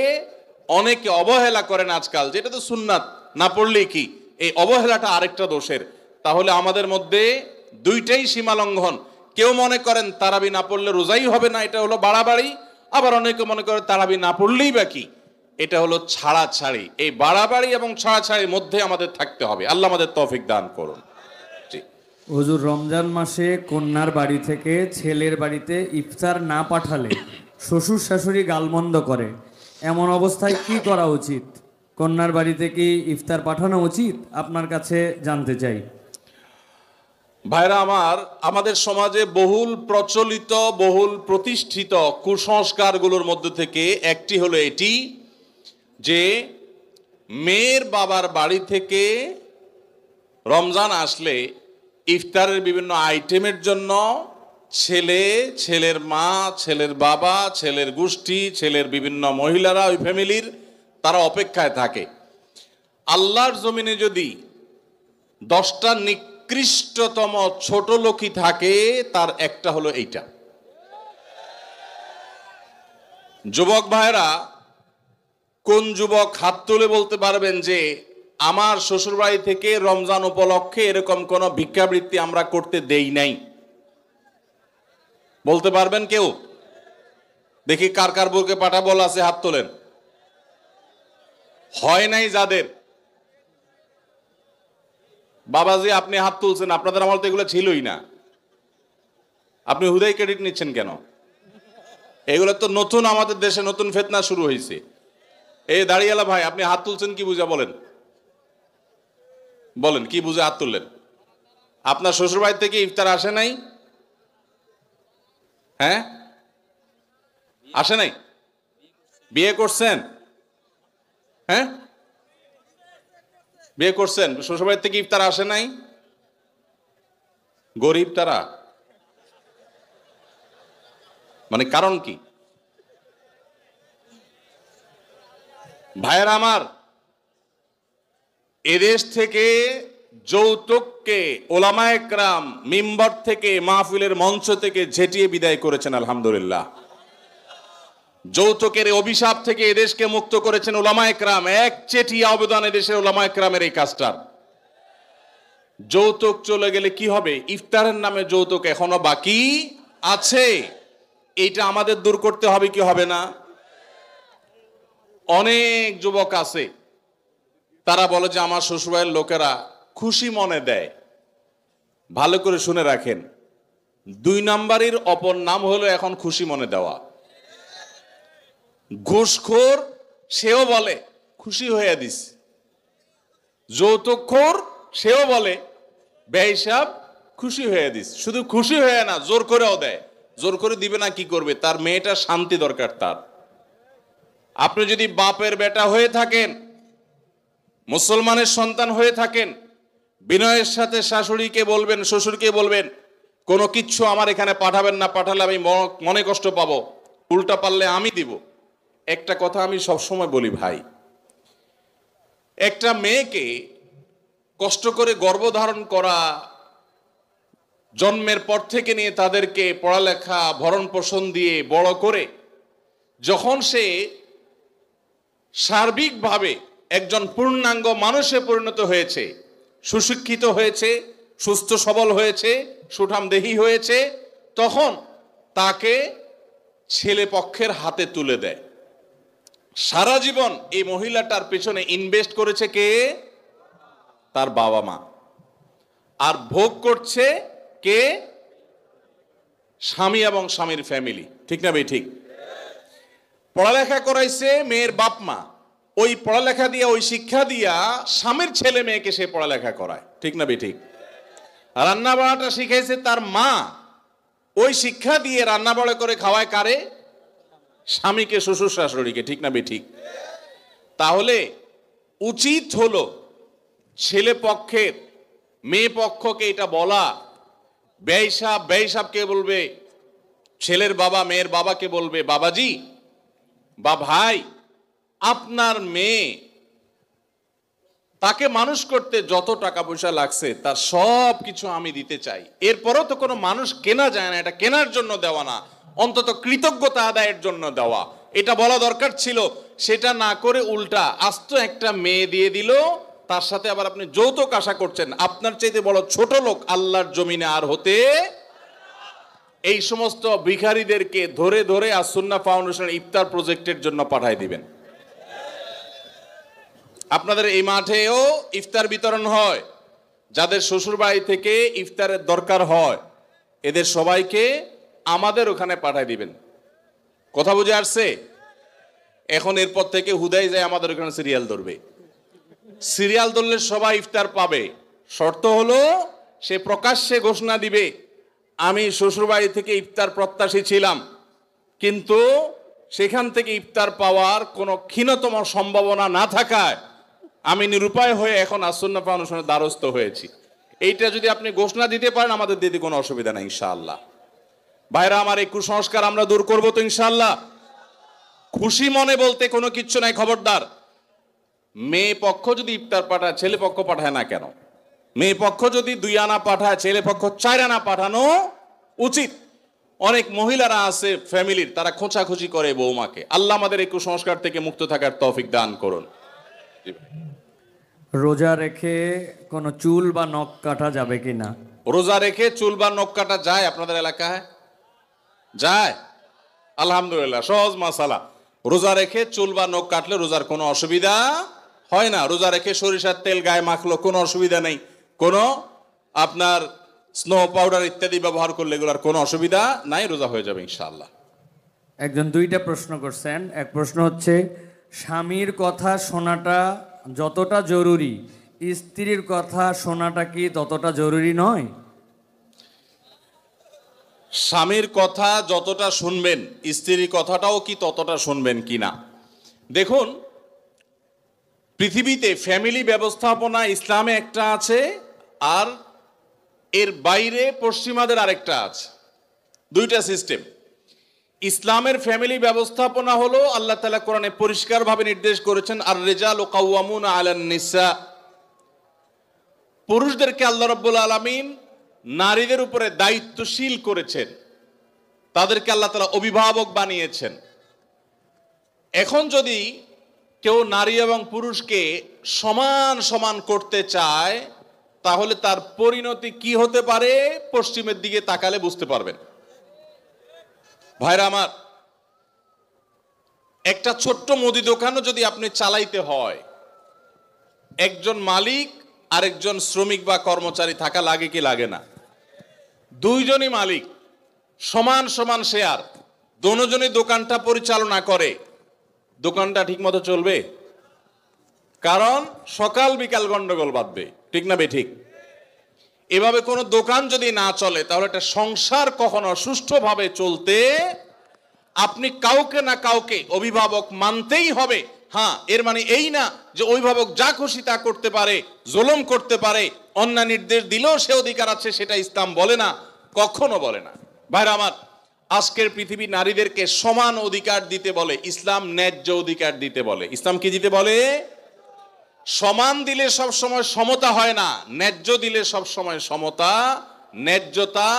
অনেকে অবহেলা করেন আজকাল, যেটা তো সুন্নাত, না পড়লেই কি, এই অবহেলাটা আরেকটা দোষের। তাহলে আমাদের মধ্যে দুইটাই সীমা লঙ্ঘন। কেউ মনে করেন তারাবি না পড়লে রোজাই হবে না, এটা হলো বাড়াবাড়ি। আবার অনেকে মনে করে তারাবি না পড়লেই বা কি, এটা হলো ছাড়াছাড়ি। এই বাড়াবাড়ি এবং ছাড়াছাড়ির মধ্যে আমাদের থাকতে হবে। আল্লাহ আমাদের তৌফিক দান করুন। জি। হুজুর, রমজান মাসে কন্যার বাড়ি থেকে ছেলের বাড়িতে ইফতার না পাঠালে শ্বশুর শাশুড়ি গালমন্দ করে, এমন অবস্থায় কি করা উচিত? কন্যার বাড়িতে কি ইফতার পাঠানো উচিত? আপনার কাছে জানতে চাই। ভাইরা আমার, আমাদের সমাজে বহুল প্রচলিত, বহুল প্রতিষ্ঠিত কুসংস্কারগুলোর মধ্যে থেকে একটি হলো এটি যে মেয়ের বাবার বাড়ি থেকে রমজান আসলে ইফতারের বিভিন্ন আইটেমের জন্য ছেলে, ছেলের মা, ছেলের বাবা, ছেলের গোষ্ঠী, ছেলের বিভিন্ন মহিলারা, ওই ফ্যামিলির তারা অপেক্ষায় থাকে। আল্লাহর জমিনে যদি 10টা নিকৃষ্টতম ছোট লোকই থাকে, তার একটা হলো এইটা। যুবক ভাইরা, কোন যুবক হাত তুলে বলতে পারবেন যে আমার শ্বশুরবাড়ি থেকে রমজান উপলক্ষে এরকম কোন ভিক্ষাবৃত্তি আমরা করতে দেই নাই? বলতে পারবেন কেউ? দেখি কার কার বুকে পাঠা বল আছে, হাত তোলেন। হয় নাই যাদের। বাবাজি আপনি হাত তুলছেন, আপনাদের আমল তো এগুলো ছিলই না। আপনি হুদাই ক্রেডিট নিচ্ছেন কেন? এগুলো তো নতুন, আমাদের দেশে নতুন ফিতনা শুরু হয়েছে। এই দাঁড়িয়ালা ভাই, আপনি হাত তুলছেন কি বুঝা? বলেন বলেন কি বুঝে হাত তুললেন? আপনার শ্বশুরবাড়ি থেকে ইফতার আসে নাই? হ্যাঁ, আসে নাই? বিয়ে করছেন? হ্যাঁ, বিয়ে করছেন, শ্বশুরবাড়ি থেকে ইফতার আসে নাই? গরিব তারা, মানে কারণ কি? ভাইয়েরা আমার, এদেশ থেকে যৌতুককে ওলামায়ে কেরাম মিম্বর থেকে, মাহফিলের মঞ্চ থেকে ঝেঁটিয়ে বিদায় করেছেন, আলহামদুলিল্লাহ। যৌতুকের অভিশাপ থেকে এদেশকে মুক্ত করেছেন ওলামায়ে কেরাম। এক চেটিয়া অবদান এদেশের ওলামায়ে কেরামের এই কাজটার। যৌতুক চলে গেলে কি হবে? ইফতারের নামে যৌতুক এখনো বাকি আছে, এইটা আমাদের দূর করতে হবে কি হবে না? অনেক যুবক আছে, তারা বলে যে আমার শ্বশুরবাড়ির লোকেরা খুশি মনে দেয়। ভালো করে শুনে রাখেন, 2 নাম্বারের অপর নাম হলো এখন খুশি মনে দেওয়া। ঘুষখোর সেও বলে খুশি হয়ে দিস, যৌতুকখোর সেও বলে বেহিসাব খুশি হয়ে দিস। শুধু খুশি হয়ে না, জোর করেও দেয়। জোর করে দিবে না কি করবে? তার মেয়েটা শান্তি দরকার তার। আপনি যদি বাপের বেটা হয়ে থাকেন, মুসলমানের সন্তান হয়ে থাকেন, বিনয়ের সাথে শাশুড়িকে বলবেন, শ্বশুরকে বলবেন কোনো কিচ্ছু আমার এখানে পাঠাবেন না, পাঠালে আমি মনে কষ্ট পাবো, উল্টা পারলে আমি দিব। একটা কথা আমি সবসময় বলি ভাই, একটা মেয়েকে কষ্ট করে গর্ভধারণ করা, জন্মের পর থেকে নিয়ে তাদেরকে পড়ালেখা ভরণ পোষণ দিয়ে বড় করে যখন সে সার্বিকভাবে একজন পূর্ণাঙ্গ মানুষে পরিণত হয়েছে, সুশিক্ষিত হয়েছে, সুস্থ সবল হয়েছে, সুঠামদেহী হয়েছে, তখন তাকে ছেলে পক্ষের হাতে তুলে দেয়। সারা জীবন এই মহিলাটার পেছনে ইনভেস্ট করেছে কে? তার বাবা মা। আর ভোগ করছে কে? স্বামী এবং স্বামীর ফ্যামিলি। ঠিক না ভাই? ঠিক। পড়ালেখা করাইছে মেয়ের বাপ মা, ওই পড়ালেখা দিয়া, ওই শিক্ষা দিয়া স্বামীর ছেলে মেয়েকে সে পড়ালেখা করায়। ঠিক না ভাই? ঠিক। রান্না বাড়াটা শিখাইছে তার মা, ওই শিক্ষা দিয়ে রান্না বাড়া করে খাওয়ায় কারে? স্বামীকে, শ্বশুর শাশুড়িকে। ঠিক না ভাই? ঠিক। তাহলে উচিত হলো ছেলে পক্ষের মেয়ে পক্ষকে এটা বলা, বেহিসাবকে বলবে, ছেলের বাবা মেয়ের বাবাকে বলবে বাবাজি বা ভাই, আপনার মেয়ে, তাকে মানুষ করতে যত টাকা পয়সা লাগছে তার সব কিছু আমি দিতে চাই। এরপরও তো কোনো মানুষ কেনা যায় না, এটা কেনার জন্য দেওয়া না, অন্তত কৃতজ্ঞতা আদায়ের জন্য দেওয়া, এটা বলা দরকার ছিল। সেটা না করে উল্টা আস্ত একটা মেয়ে দিয়ে দিল, তার সাথে আবার আপনি যৌতুক আশা করছেন। আপনার চাইতে বড় ছোট লোক আল্লাহর জমিনে আর হতে। এই সমস্ত ভিখারিদেরকে ধরে ধরে আসুন্নাহ ফাউন্ডেশন ইফতার প্রজেক্টের জন্য পাঠায় দিবেন। আপনাদের এই মাঠেও ইফতার বিতরণ হয়, যাদের শ্বশুর বাড়ি থেকে ইফতারের দরকার হয় এদের সবাইকে আমাদের ওখানে পাঠিয়ে দিবেন। কথা বুঝে আসছে? এখন এরপর থেকে হুদাই যায় আমাদের ওখানে সিরিয়াল ধরবে। সিরিয়াল ধরলে সবাই ইফতার পাবে। শর্ত হলো সে প্রকাশ্যে ঘোষণা দিবে, আমি শ্বশুরবাড়ি থেকে ইফতার প্রত্যাশী ছিলাম, কিন্তু সেখান থেকে ইফতার পাওয়ার কোনো ক্ষীণতম সম্ভাবনা না থাকায় আমি নিরুপায় হয়ে এখন আসুন্নাহ ফাউন্ডেশনের দ্বারস্থ হয়েছি। এইটা যদি আপনি ঘোষণা দিতে পারেন আমাদের দিতে কোনো অসুবিধা নেই ইনশাআল্লাহ। ভাইরা আমার, এই কুসংস্কার আমরা দূর করবো তো ইনশাআল্লাহ। খুশি মনে বলতে কোনো কিচ্ছু নাই। খবরদার, মেয়ে পক্ষ যদি ইফতার পাঠায় ছেলে পক্ষ পাঠায় না কেন? মেয়ে পক্ষ যদি 2 আনা পাঠায় ছেলে পক্ষ 4 আনা পাঠানো উচিত। অনেক মহিলারা আছে ফ্যামিলির, তারা খোঁচাখুচি করে বৌমাকে। আল্লাহ আমাদের এই কুসংস্কার থেকে মুক্ত থাকার তৌফিক দান করুন। রোজা রেখে কোনো চুল বা নখ কাটা যাবে কিনা? রোজা রেখে চুল বা নখ কাটা যায় আপনাদের এলাকায়? যায়? আলহামদুলিল্লাহ, সহজ মাসালা। রোজা রেখে চুল বা নখ কাটলে রোজার কোনো অসুবিধা হয় না। রোজা রেখে সরিষার তেল গায়ে মাখলো কোনো অসুবিধা নেই। কোনো আপনার স্নো পাউডার ইত্যাদি ব্যবহার করলে এগুলোর কোনো অসুবিধা নাই, রোজা হয়ে যাবে ইনশাআল্লাহ। একজন 2টা প্রশ্ন করছেন। এক প্রশ্ন হচ্ছে, স্বামীর কথা শোনাটা যতটা জরুরি স্ত্রীর কথা শোনাটা কি ততটা জরুরি নয়? স্বামীর কথা যতটা শুনবেন স্ত্রীর কথাটাও কি ততটা শুনবেন কিনা? দেখুন, পৃথিবীতে ফ্যামিলি ব্যবস্থাপনা ইসলামে একটা আছে, আর এর বাইরে পশ্চিমাদের আরেকটা আছে। 2টা সিস্টেম। ইসলামের ফ্যামিলি ব্যবস্থাপনা হলো আল্লাহ তাআলা কোরআনে পরিষ্কারভাবে নির্দেশ করেছেন, আর রিজালু কাওয়ামুনা আলান নিসা। পুরুষদেরকে আল্লাহ রাব্বুল আলামিন নারীদের উপরে দায়িত্বশীল করেছেন, তাদেরকে আল্লাহ তাআলা অভিভাবক বানিয়েছেন। এখন যদি কেউ নারী এবং পুরুষকে সমান সমান করতে চায় তাহলে তার পরিণতি কি হতে পারে পশ্চিমের দিকে তাকালে বুঝতে পারবেন। ভাইরা আমার, একটা ছোট্ট মুদি দোকানও যদি আপনি চালাইতে হয়, একজন মালিক আরেকজন শ্রমিক বা কর্মচারী থাকা লাগে কি লাগে না? 2 জনই মালিক, সমান সমান শেয়ার, দুজনই দোকানটা পরিচালনা করে, দোকানটা ঠিক মতো চলবে? কারণ সকাল বিকাল গন্ডগোল বাঁধবে, ঠিক না বেঠিক? এভাবে কোনো দোকান যদি না চলে তাহলে একটা সংসার কখনো সুষ্ঠুভাবে চলতে আপনি কাউকে না কাউকে অভিভাবক মানতেই হবে। হ্যাঁ, এর মানে এই না যে অভিভাবক যা খুশি তা করতে পারে, জুলুম করতে পারে, অন্যায় নির্দেশ দিলেও সে অধিকার আছে, সেটা ইসলাম বলে না, কখনো বলে না। ভাইরা আমার, আজকের পৃথিবী নারীদেরকে সমান অধিকার দিতে বলে, ইসলাম ন্যায্য অধিকার দিতে বলে। ইসলাম কি দিতে বলে? সমান দিলে সব সময় সমতা হয় না, ন্যায্য দিলে সব সময় সমতা, ন্যায্যতা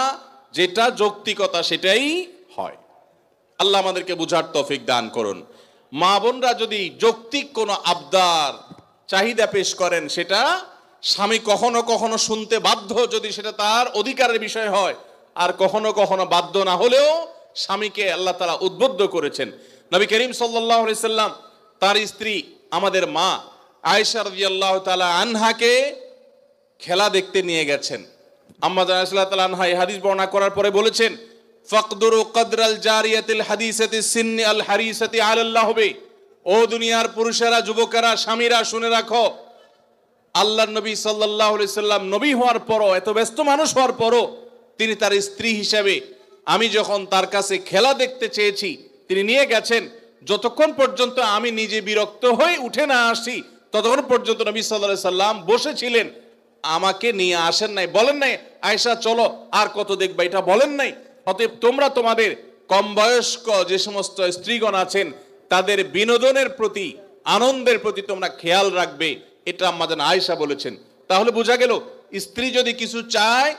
যেটা যৌক্তিকতা সেটাই হয়। আল্লাহ আমাদেরকে বুঝার তৌফিক দান করুন। মা বোনরা যদি যৌক্তিক কোনো আবদার চাহিদা পেশ করেন সেটা স্বামী কখনো কখনো শুনতে বাধ্য যদি সেটা তার অধিকারের বিষয় হয়, আর কখনো কখনো বাধ্য না হলেও স্বামীকে আল্লাহ তাআলা উদ্বুদ্ধ করেছেন। নবী করিম সাল্লাল্লাহু আলাইহি সাল্লাম তার স্ত্রী আমাদের মা আয়েশা রাদিয়াল্লাহু তাআলা আনহাকে খেলা দেখতে নিয়ে গেছেন। আম্মা জান আয়েশা রাদিয়াল্লাহু তাআলা আনহা এই হাদিস বর্ণনা করার পরে বলেছেন, ফাকদুরু কদরাল জারিয়াতিল হাদিসাতি সিন্নি আল হারিসাতি আলাল্লাহ বে। ও দুনিয়ার পুরুষেরা, যুবকেরা, স্বামীরা শুনে রাখো, আল্লাহর নবী সাল্লাল্লাহু আলাইহি সাল্লাম নবী হওয়ার পরও, এত ব্যস্ত মানুষ হওয়ার পরও তিনি তার স্ত্রী হিসেবে আমি যখন তার কাছে খেলা দেখতে চেয়েছি তিনি নিয়ে গেছেন, যতক্ষণ পর্যন্ত আমি নিজে বিরক্ত হয়ে উঠে না আসি ততক্ষণ পর্যন্ত নবী সাল্লাল্লাহু আলাইহি সাল্লাম বসেছিলেন, আমাকে নিয়ে আসেন নাই, বলেন নাই আয়েশা চলো আর কত দেখবা, এটা বলেন নাই। অতএব তোমরা তোমাদের কম বয়স্ক যে সমস্ত স্ত্রীগণ আছেন তাদের বিনোদনের প্রতি, আনন্দের প্রতি তোমরা খেয়াল রাখবে, এটা আম্মা জান আয়েশা বলেছেন। তাহলে বোঝা গেল স্ত্রী যদি কিছু চায়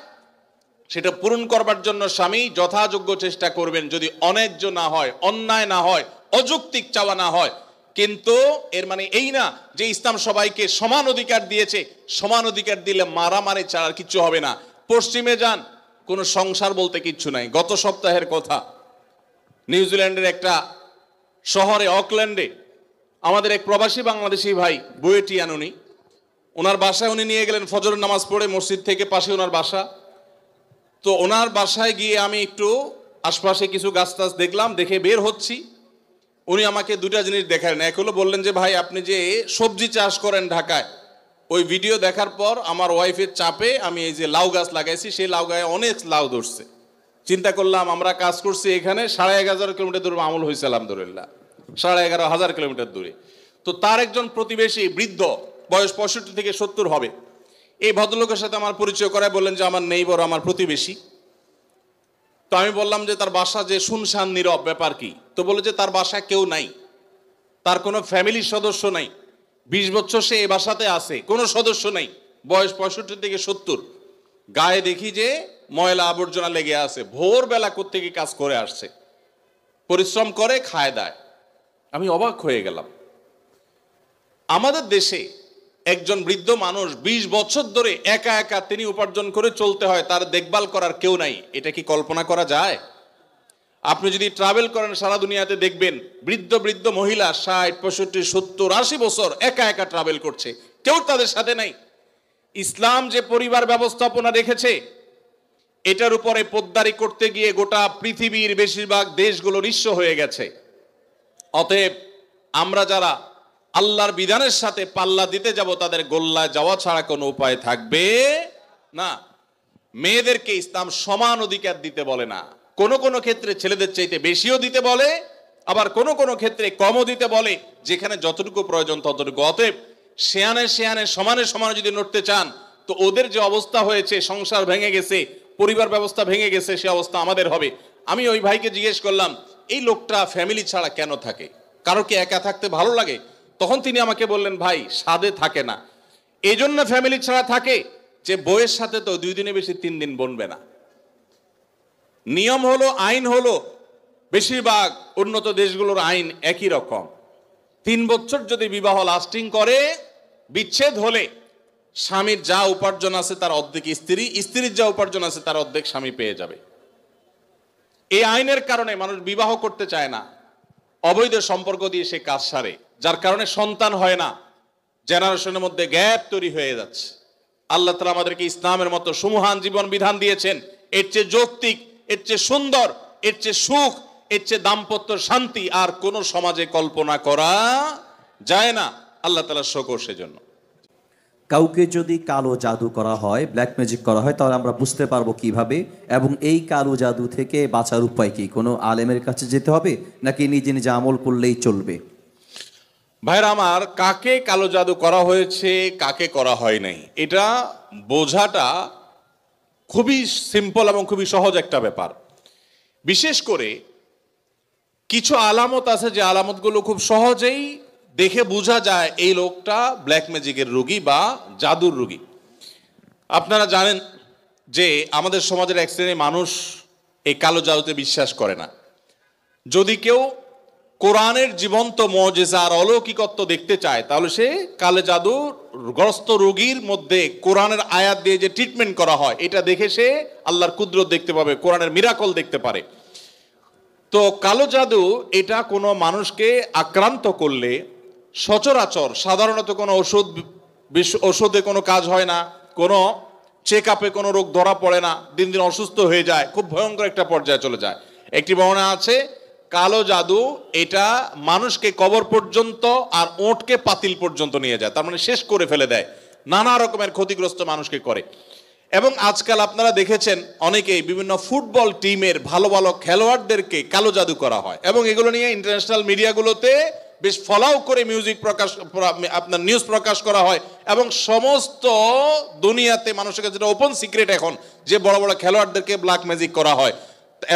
সেটা পূরণ করবার জন্য স্বামী যথাযোগ্য চেষ্টা করবেন, যদি অন্যায্য না হয়, অন্যায় না হয়, অযৌক্তিক চাওয়া না হয়। কিন্তু এর মানে এই না যে ইসলাম সবাইকে সমান অধিকার দিয়েছে, সমান অধিকার দিলে মারামারি ছাড়া আর কিচ্ছু হবে না। পশ্চিমে যান, কোনো সংসার বলতে কিচ্ছু নাই। গত সপ্তাহের কথা, নিউজিল্যান্ডের একটা শহরে অকল্যান্ডে আমাদের এক প্রবাসী বাংলাদেশি ভাই বুয়েটিয়ান, উনি ওনার বাসায় উনি নিয়ে গেলেন ফজরের নামাজ পড়ে, মসজিদ থেকে পাশে ওনার বাসা। তো ওনার বাসায় গিয়ে আমি একটু আশপাশে কিছু গাছ টাছ দেখলাম, দেখে বের হচ্ছি। উনি আমাকে দুটা জিনিস দেখালেন। এক হলো বললেন যে ভাই আপনি যে সবজি চাষ করেন ঢাকায়, ওই ভিডিও দেখার পর আমার ওয়াইফের চাপে আমি এই যে লাউ গাছ লাগাইছি, সেই লাউ গায়ে অনেক লাউ ধরছে। চিন্তা করলাম আমরা কাজ করছি এখানে 11,500 কিলোমিটার দূরে আমল হয়েছে আলহামদুলিল্লাহ, 11,500 কিলোমিটার দূরে। তো তার একজন প্রতিবেশী বৃদ্ধ, বয়স 65 থেকে 70 হবে, এই ভদ্রলোকের সাথে আমার পরিচয় করায় বললেন যে আমার নেইবার, আমার প্রতিবেশী। তো আমি বললাম যে তার বাসা যে শুনশান নীরব, ব্যাপার কি? তো বলে যে তার বাসায় কেউ নাই, তার কোনো ফ্যামিলির সদস্য নাই, 20 বছর সে এই বাসাতে আছে, কোনো সদস্য নাই, বয়স 65 থেকে 70। গায়ে দেখি যে ময়লা আবর্জনা লেগে আছে, ভোরবেলা কোত্থেকে কাজ করে আসছে, পরিশ্রম করে খায় দায়। আমি অবাক হয়ে গেলাম। আমাদের দেশে একজন বৃদ্ধ মানুষ 20 বছর ধরে একা একা তিনি উপার্জন করে চলতে হয়, তার দেখভাল করার কেউ নাই। এটা কি কল্পনা করা যায়? আপনি যদি ট্রাভেল করেন সারা দুনিয়াতে দেখবেন বৃদ্ধ বৃদ্ধ মহিলা 60, 65, 70, 80 বছর একা একা ট্রাভেল করছে, কেউ তাদের সাথে নাই। ইসলাম যে পরিবার ব্যবস্থাপনা রেখেছে, এটার উপরে পোদ্দারি করতে গিয়ে গোটা পৃথিবীর বেশিরভাগ দেশগুলো নিঃস্ব হয়ে গেছে। অতএব আমরা যারা আল্লাহর বিধানের সাথে পাল্লা দিতে যাব, তাদের গোল্লায় যাওয়া ছাড়া কোনো উপায় থাকবে না। মেয়েদেরকে ইসলাম সমান অধিকার দিতে বলে না, কোনো কোনো ক্ষেত্রে ছেলেদের চাইতে বেশিও দিতে বলে, আবার কোনো কোনো ক্ষেত্রে কমও দিতে বলে, যেখানে যতটুকু প্রয়োজন ততটুকু। অতএব শেয়ানে শেয়ানে সমানে সমানে যদি নড়তে চান, তো ওদের যে অবস্থা হয়েছে, সংসার ভেঙে গেছে, পরিবার ব্যবস্থা ভেঙে গেছে, সে অবস্থা আমাদের হবে। আমি ওই ভাইকে জিজ্ঞেস করলাম, এই লোকটা ফ্যামিলি ছাড়া কেন থাকে? কারো কি একা থাকতে ভালো লাগে? তখন তিনি আমাকে বললেন, ভাই সাধে থাকে না, এই জন্য ফ্যামিলি ছাড়া থাকে যে বউয়ের সাথে তো 2 দিনে বেশি 3 দিন বনবে না। নিয়ম হলো, আইন হলো, বেশিরভাগ উন্নত দেশগুলোর আইন একই রকম। 3 বছর যদি বিবাহ লাস্টিং করে, বিচ্ছেদ হলে স্বামীর যা উপার্জন আছে তার অর্ধেক স্ত্রী, স্ত্রীর যা উপার্জন আছে তার অর্ধেক স্বামী পেয়ে যাবে। এই আইনের কারণে মানুষ বিবাহ করতে চায় না, অবৈধ সম্পর্ক দিয়ে সে কাজ সারে, যার কারণে সন্তান হয় না, জেনারেশনের মধ্যে গ্যাপ তৈরি হয়ে যাচ্ছে। আল্লাহ তাআলা আমাদেরকে ইসলামের মতো সুমহান জীবন বিধান দিয়েছেন, এর চেয়ে যৌক্তিক, এর চেয়ে সুন্দর, এর চেয়ে সুখ, এর চেয়ে দাম্পত্য শান্তি আর কোন সমাজে কল্পনা করা যায় না। আল্লাহ তাআলার শুকর সেজন্য। কাউকে যদি কালো জাদু করা হয়, ব্ল্যাক ম্যাজিক করা হয়, তাহলে আমরা বুঝতে পারবো কিভাবে? এবং এই কালো জাদু থেকে বাঁচার উপায় কি? কোনো আলেমের কাছে যেতে হবে নাকি নিজে নিজে আমল করলেই চলবে? ভাইরা আমার, কাকে কালো জাদু করা হয়েছে, কাকে করা হয় নাই, এটা বোঝাটা খুবই সিম্পল এবং খুবই সহজ একটা ব্যাপার। বিশেষ করে কিছু আলামত আছে, যে আলামতগুলো খুব সহজেই দেখে বোঝা যায় এই লোকটা ব্ল্যাক ম্যাজিকের রোগী বা জাদুর রোগী। আপনারা জানেন যে আমাদের সমাজের এক শ্রেণীর মানুষ এই কালো জাদুতে বিশ্বাস করে না। যদি কেউ কোরআনের জীবন্ত মুজিজা আর অলৌকিকত্ব দেখতে চায়, তাহলে সে কালো জাদু গ্রস্ত রোগীর মধ্যে কোরআনের আয়াত দিয়ে যে ট্রিটমেন্ট করা হয়, এটা দেখে সে আল্লাহর কুদরত দেখতে পাবে, কোরআনের মিরাকল দেখতে পারে। তো কালো জাদু এটা কোনো মানুষকে আক্রান্ত করলে সচরাচর সাধারণত কোনো ওষুধে কোনো কাজ হয় না, কোনো চেক আপে কোনো রোগ ধরা পড়ে না, দিন দিন অসুস্থ হয়ে যায়, খুব ভয়ঙ্কর একটা পর্যায়ে চলে যায়। একটি বর্ণনা আছে, কালো জাদু এটা মানুষকে কবর পর্যন্ত আর ওঁটকে পাতিল পর্যন্ত নিয়ে যায়, তার মানে শেষ করে ফেলে দেয়, নানা রকমের ক্ষতিগ্রস্ত মানুষকে করে। এবং আজকাল আপনারা দেখেছেন অনেকেই বিভিন্ন ফুটবল টিমের ভালো ভালো খেলোয়াড়দেরকে কালো জাদু করা হয়, এবং এগুলো নিয়ে ইন্টারন্যাশনাল মিডিয়াগুলোতে বেশ ফলাও করে আপনার নিউজ প্রকাশ করা হয়। এবং সমস্ত দুনিয়াতে মানুষের কাছে যেটা ওপেন সিক্রেট এখন, যে বড় বড় খেলোয়াড়দেরকে ব্ল্যাক ম্যাজিক করা হয়,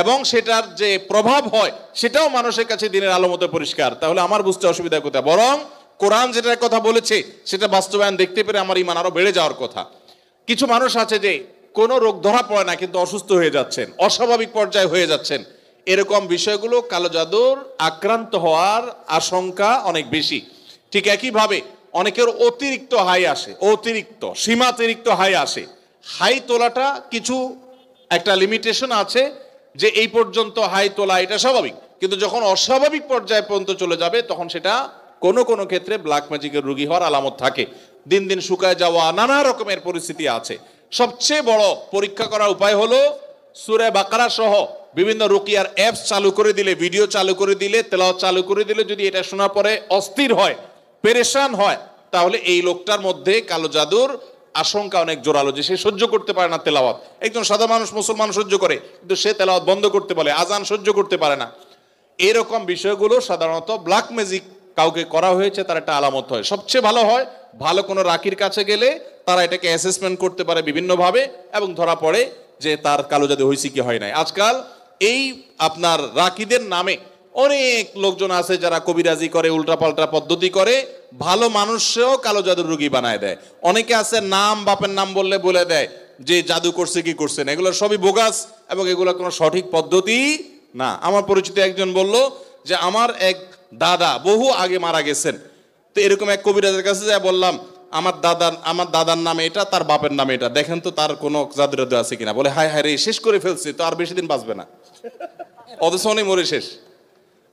এবং সেটার যে প্রভাব হয় সেটাও মানুষের কাছে দিনের আলো মতো পরিষ্কার। তাহলে আমার বুঝতে অসুবিধা কোথায়? বরং কোরআন যেটার কথা বলেছে সেটা বাস্তবায়ন দেখতে পেরে আমার ঈমান আরো বেড়ে যাওয়ার কথা। কিছু মানুষ আছে যে কোনো রোগ ধরা পড়ে না কিন্তু অসুস্থ হয়ে যাচ্ছেন, অস্বাভাবিক পর্যায়ে হয়ে যাচ্ছেন, এরকম বিষয়গুলো কালো জাদুর আক্রান্ত হওয়ার আশঙ্কা অনেক বেশি। ঠিক একইভাবে অনেকের অতিরিক্ত হাই আসে, অতিরিক্ত সীমাতিরিক্ত হাই আসে। হাই তোলাটা কিছু একটা লিমিটেশন আছে, যে এই পর্যন্ত হাই তোলা এটা স্বাভাবিক, কিন্তু যখন অস্বাভাবিক পর্যায়ে পর্যন্ত চলে যাবে তখন সেটা কোনো কোনো ক্ষেত্রে ব্ল্যাক ম্যাজিকের রোগী হওয়ার আলামত থাকে। দিন দিন শুকায় যাওয়া, নানা রকমের পরিস্থিতি আছে। সবচেয়ে বড় পরীক্ষা করার উপায় হলো সূরা বাকারা সহ বিভিন্ন রুকিয়ার অ্যাপস চালু করে দিলে, ভিডিও চালু করে দিলে, তেলাওয়াত চালু করে দিলে যদি এটা শোনার পরে অস্থির হয়, পেরেশান হয়, তাহলে এই লোকটার মধ্যে কালো জাদুর আশঙ্কা অনেক জোরালো, যে সে সহ্য করতে পারে না তেলাওয়াত। একজন সাদা মানুষ মুসলমান সহ্য করে, কিন্তু সে তেলাওয়াত বন্ধ করতে বলে, আজান সহ্য করতে পারে না। এরকম বিষয়গুলো সাধারণত ব্ল্যাক ম্যাজিক কাউকে করা হয়েছে তার একটা আলামত হয়। সবচেয়ে ভালো হয় ভালো কোনো রাকির কাছে গেলে তারা এটাকে অ্যাসেসমেন্ট করতে পারে বিভিন্নভাবে এবং ধরা পড়ে যে তার কালো জাদু হয়েছে কি হয় নাই। আজকাল এই আপনার রাকিদের নামে অনেক লোকজন আছে যারা কবিরাজি করে, উল্টাপাল্টা পদ্ধতি করে, ভালো মানুষও কালো জাদুর রোগী বানায় দেয়। অনেকে আছে নাম বাপের নাম বললে বলে দেয় যে জাদু করছে কি করছে না, এগুলো সবই বোগাস এবং এগুলো কোনো সঠিক পদ্ধতি না। আমার পরিচিত একজন বলল যে আমার এক দাদা বহু আগে মারা গেছেন, তো এরকম এক কবিরাজের কাছে যাই বললাম আমার দাদার নামে এটা, তার বাপের নামে এটা, দেখেন তো তার কোনো জাদু টাদু আছে কিনা। বলে হায় হায় রে, শেষ করে ফেলছে, তো আর বেশি দিন বাঁচবে না, অথচ উনি মরে শেষ।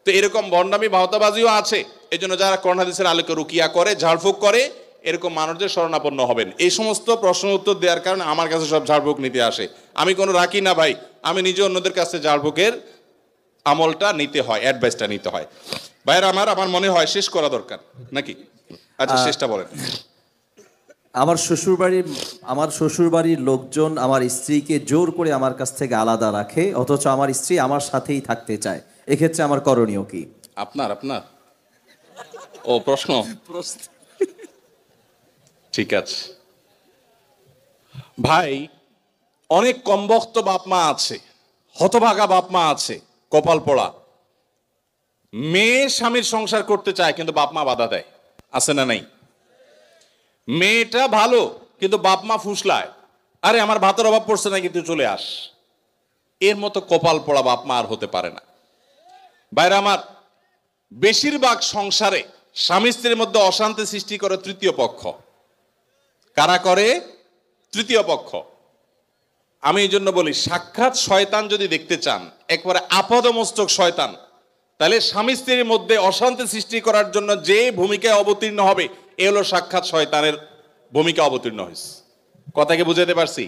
তো এরকম ভণ্ডামি ভাওতাবাজিও আছে। এই জন্য যারা কোরআন হাদিসের আলোকে রুকিয়া করে, ঝাড়ফুঁক করে, এরকম মানুষদের শরণাপন্ন হবেন। এই সমস্ত প্রশ্ন উত্তর দেওয়ার কারণে আমার কাছে সব ঝাড়ফুঁক নিতে আসে। আমি কোনো রাখি না ভাই, আমি নিজে অন্যদের কাছে ঝাড়ফুঁকের আমলটা নিতে হয়, অ্যাডভাইসটা নিতে হয়। ভাইয়েরা আমার মনে হয় শেষ করা দরকার নাকি? আচ্ছা, শেষটা বলেন। আমার শ্বশুরবাড়ির লোকজন আমার স্ত্রীকে জোর করে আমার কাছ থেকে আলাদা রাখে, অথচ আমার স্ত্রী আমার সাথেই থাকতে চায়। এক্ষেত্রে আমার করণীয় কি? আপনার ও প্রশ্ন ঠিক আছে ভাই, অনেক কমবক্ত বাপ মা আছে, হতভাগা বাপ মা আছে, কপাল পোড়া। মেয়ে স্বামীর সংসার করতে চায় কিন্তু বাপ মা বাধা দেয়, আছে না নাই? মেয়েটা ভালো কিন্তু বাপ মা ফুসলায়, আরে আমার ভাতের অভাব পড়ছে না কিন্তু চলে আস। এর মতো কপাল পোড়া বাপ মা আর হতে পারে না। বাইরে আমার বেশিরভাগ সংসারে স্বামী স্ত্রীর মধ্যে অশান্তি সৃষ্টি করে তৃতীয় পক্ষ। কারা করে? তৃতীয় পক্ষ। আমি এই জন্য বলি, সাক্ষাৎ শয়তান যদি দেখতে চান, একবারে আপাদমস্তক শয়তান, তাহলে স্বামী স্ত্রীর মধ্যে অশান্তি সৃষ্টি করার জন্য যে ভূমিকায় অবতীর্ণ হবে, এ হলো সাক্ষাৎ শয়তানের ভূমিকা অবতীর্ণ হয়েছে। কথাকে বুঝাতে পারছি?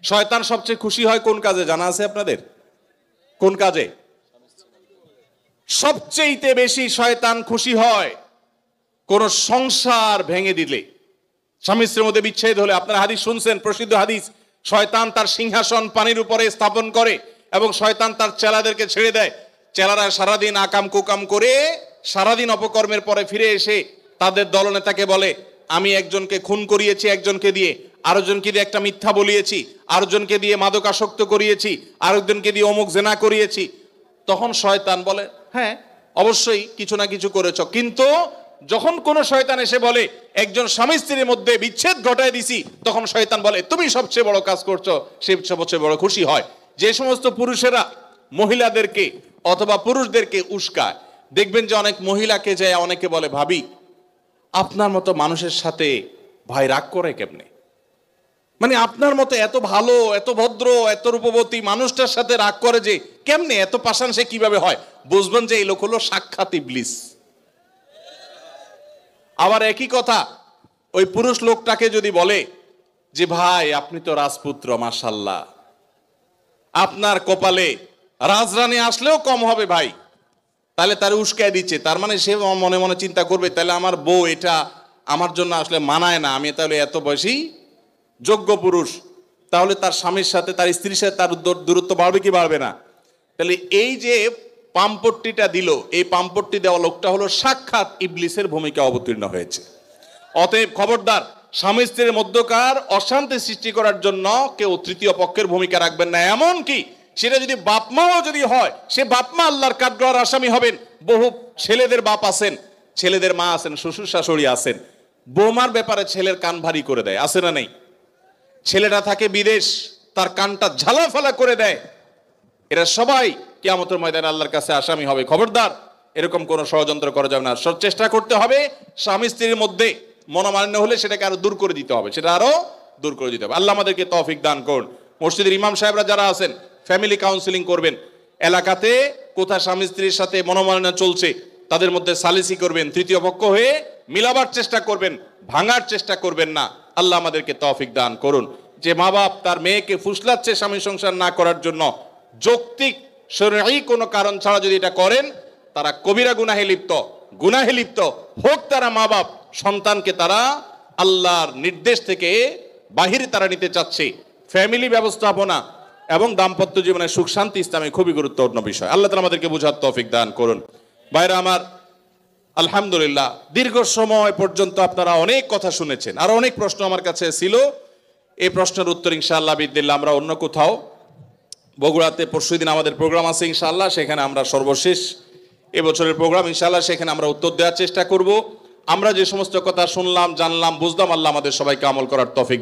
শয়তান সবচেয়ে খুশি হয় কোন কাজে জানা আছে আপনাদের? কোন কাজে সবচেয়ে বেশি শয়তান খুশি হয়? কোন সংসার ভেঙে দিলে, স্বামী স্ত্রীর মধ্যে বিচ্ছেদ হলে। আপনারা হাদিস শুনছেন, প্রসিদ্ধ হাদিস, শয়তান তার সিংহাসন পানির উপরে স্থাপন করে এবং শয়তান তার চেলাদেরকে ছেড়ে দেয়। চেলারা সারাদিন আকাম কুকাম করে সারাদিন অপকর্মের পরে ফিরে এসে তাদের দলনেতাকে বলে, আমি একজনকে খুন করিয়েছি, একজনকে দিয়ে, আরেকজনকে দিয়ে একটা মিথ্যা বলিয়েছি, আরেকজনকে দিয়ে মাদকাসক্ত করিয়েছি, আরেকজনকে দিয়ে অমুক জেনা করিয়েছি। তখন শয়তান বলে, হ্যাঁ অবশ্যই কিছু না কিছু করেছ। কিন্তু যখন কোন শয়তান এসে বলে একজন স্বামী স্ত্রীর মধ্যে বিচ্ছেদ ঘটায় দিছি, তখন শয়তান বলে তুমি সবচেয়ে বড় কাজ করছো, সে সবচেয়ে বড় খুশি হয়। যে সমস্ত পুরুষেরা মহিলাদেরকে অথবা পুরুষদেরকে উস্কায়, দেখবেন যে অনেক মহিলাকে যায় অনেকে বলে, ভাবি আপনার মতো মানুষের সাথে ভাই রাগ করে কেমনে? মানে আপনার মতো এত ভালো, এত ভদ্র, এত রূপবতী মানুষটার সাথে রাগ করে যে কেমনে, এত পাষাণ সে কিভাবে হয়? বুঝবেন যে এই লোক হলো সাক্ষাৎ ইবলিস। আবার একই কথা ওই পুরুষ লোকটাকে যদি বলে যে ভাই আপনি তো রাজপুত্র, মাশাআল্লাহ, আপনার কপালে রাজরানী আসলেও কম হবে ভাই, তাহলে তার উস্কায় দিচ্ছে। তার মানে সে মনে মনে চিন্তা করবে, তাহলে আমার বউ এটা আমার জন্য আসলে মানায় না, আমি তাহলে এত বয়সী যোগ্য পুরুষ, তাহলে তার স্বামীর সাথে, তার স্ত্রীর সাথে তার দূরত্ব বাড়বে কি বাড়বে না? তাহলে এই যে পাম্পট্টিটা দিল, এই পাম্পট্টি দেওয়া লোকটা হলো সাক্ষাৎ ইবলিসের ভূমিকা অবতীর্ণ হয়েছে। অতএব খবরদার, স্বামী স্ত্রীর মধ্যকার অশান্তি সৃষ্টি করার জন্য কেউ তৃতীয় পক্ষের ভূমিকা রাখবেন না। এমন কি সেটা যদি বাপমাও যদি হয়, সে বাপমা আল্লাহর কাঠগড়ার আসামি হবেন। বহু ছেলেদের বাপ আছেন, ছেলেদের মা আছেন, শ্বশুর শাশুড়ি আছেন, বৌমার ব্যাপারে ছেলের কান ভারী করে দেয়, আছে না নেই? ছেলেটা থাকে বিদেশ, তার কানটা ঝালাফালা করে দেয়। এরা সবাই কিয়ামতের ময়দানে আল্লাহর কাছে আসামি হবে। খবরদার, এরকম কোনো ষড়যন্ত্র করা যাবে না। চেষ্টা করতে হবে স্বামী স্ত্রীর মধ্যে মনোমালিন্য হলে সেটাকে আরো দূর করে দিতে হবে, সেটা আরো দূর করে দিতে হবে। আল্লাহ আমাদেরকে তৌফিক দান করুন। মসজিদের ইমাম সাহেবরা যারা আছেন, ফ্যামিলি কাউন্সিলিং করবেন। এলাকাতে কোথা স্বামী স্ত্রীর সাথে মনোমালিন্য চলছে, তাদের মধ্যে সালিসি করবেন, তৃতীয় পক্ষ হয়ে মিলাবার চেষ্টা করবেন, ভাঙার চেষ্টা করবেন না। আল্লাহ আমাদেরকে তৌফিক দান করুন। যে মা বাপ তার মেয়েকে ফুসলাচ্ছে স্বামী সংসার না করার জন্য, যৌক্তিক শরঈ কোনো কারণ ছাড়া যদি এটা করেন, তারা কবিরা গুনাহে লিপ্ত হোক। তারা মা বাপ সন্তানকে তারা আল্লাহর নির্দেশ থেকে বাহিরে তারা নিতে চাচ্ছে। ফ্যামিলি ব্যবস্থাপনা এবং দাম্পত্য জীবনের সুখ শান্তি ইসলামে খুবই গুরুত্বপূর্ণ বিষয়। আল্লাহ তাআলা আমাদেরকে বুঝার তৌফিক দান করুন। ভাইরা আমার, আলহামদুলিল্লাহ দীর্ঘ সময় পর্যন্ত আপনারা অনেক কথা শুনেছেন। আর অনেক প্রশ্ন আমার কাছে ছিল। এই প্রশ্নের উত্তর ইনশাআল্লাহ বিদিল্লাহ আমরা অন্য কোথাও, বগুড়াতে পরশুদিন আমাদের প্রোগ্রাম আছে ইনশাআল্লাহ, সেখানে আমরা সর্বশেষ এবছরের প্রোগ্রাম ইনশাআল্লাহ, সেখানে আমরা উত্তর দেওয়ার চেষ্টা করব। আমরা যে সমস্ত কথা শুনলাম, জানলাম, বুঝলাম, আল্লাহ আমাদের সবাইকে আমল করার তৌফিক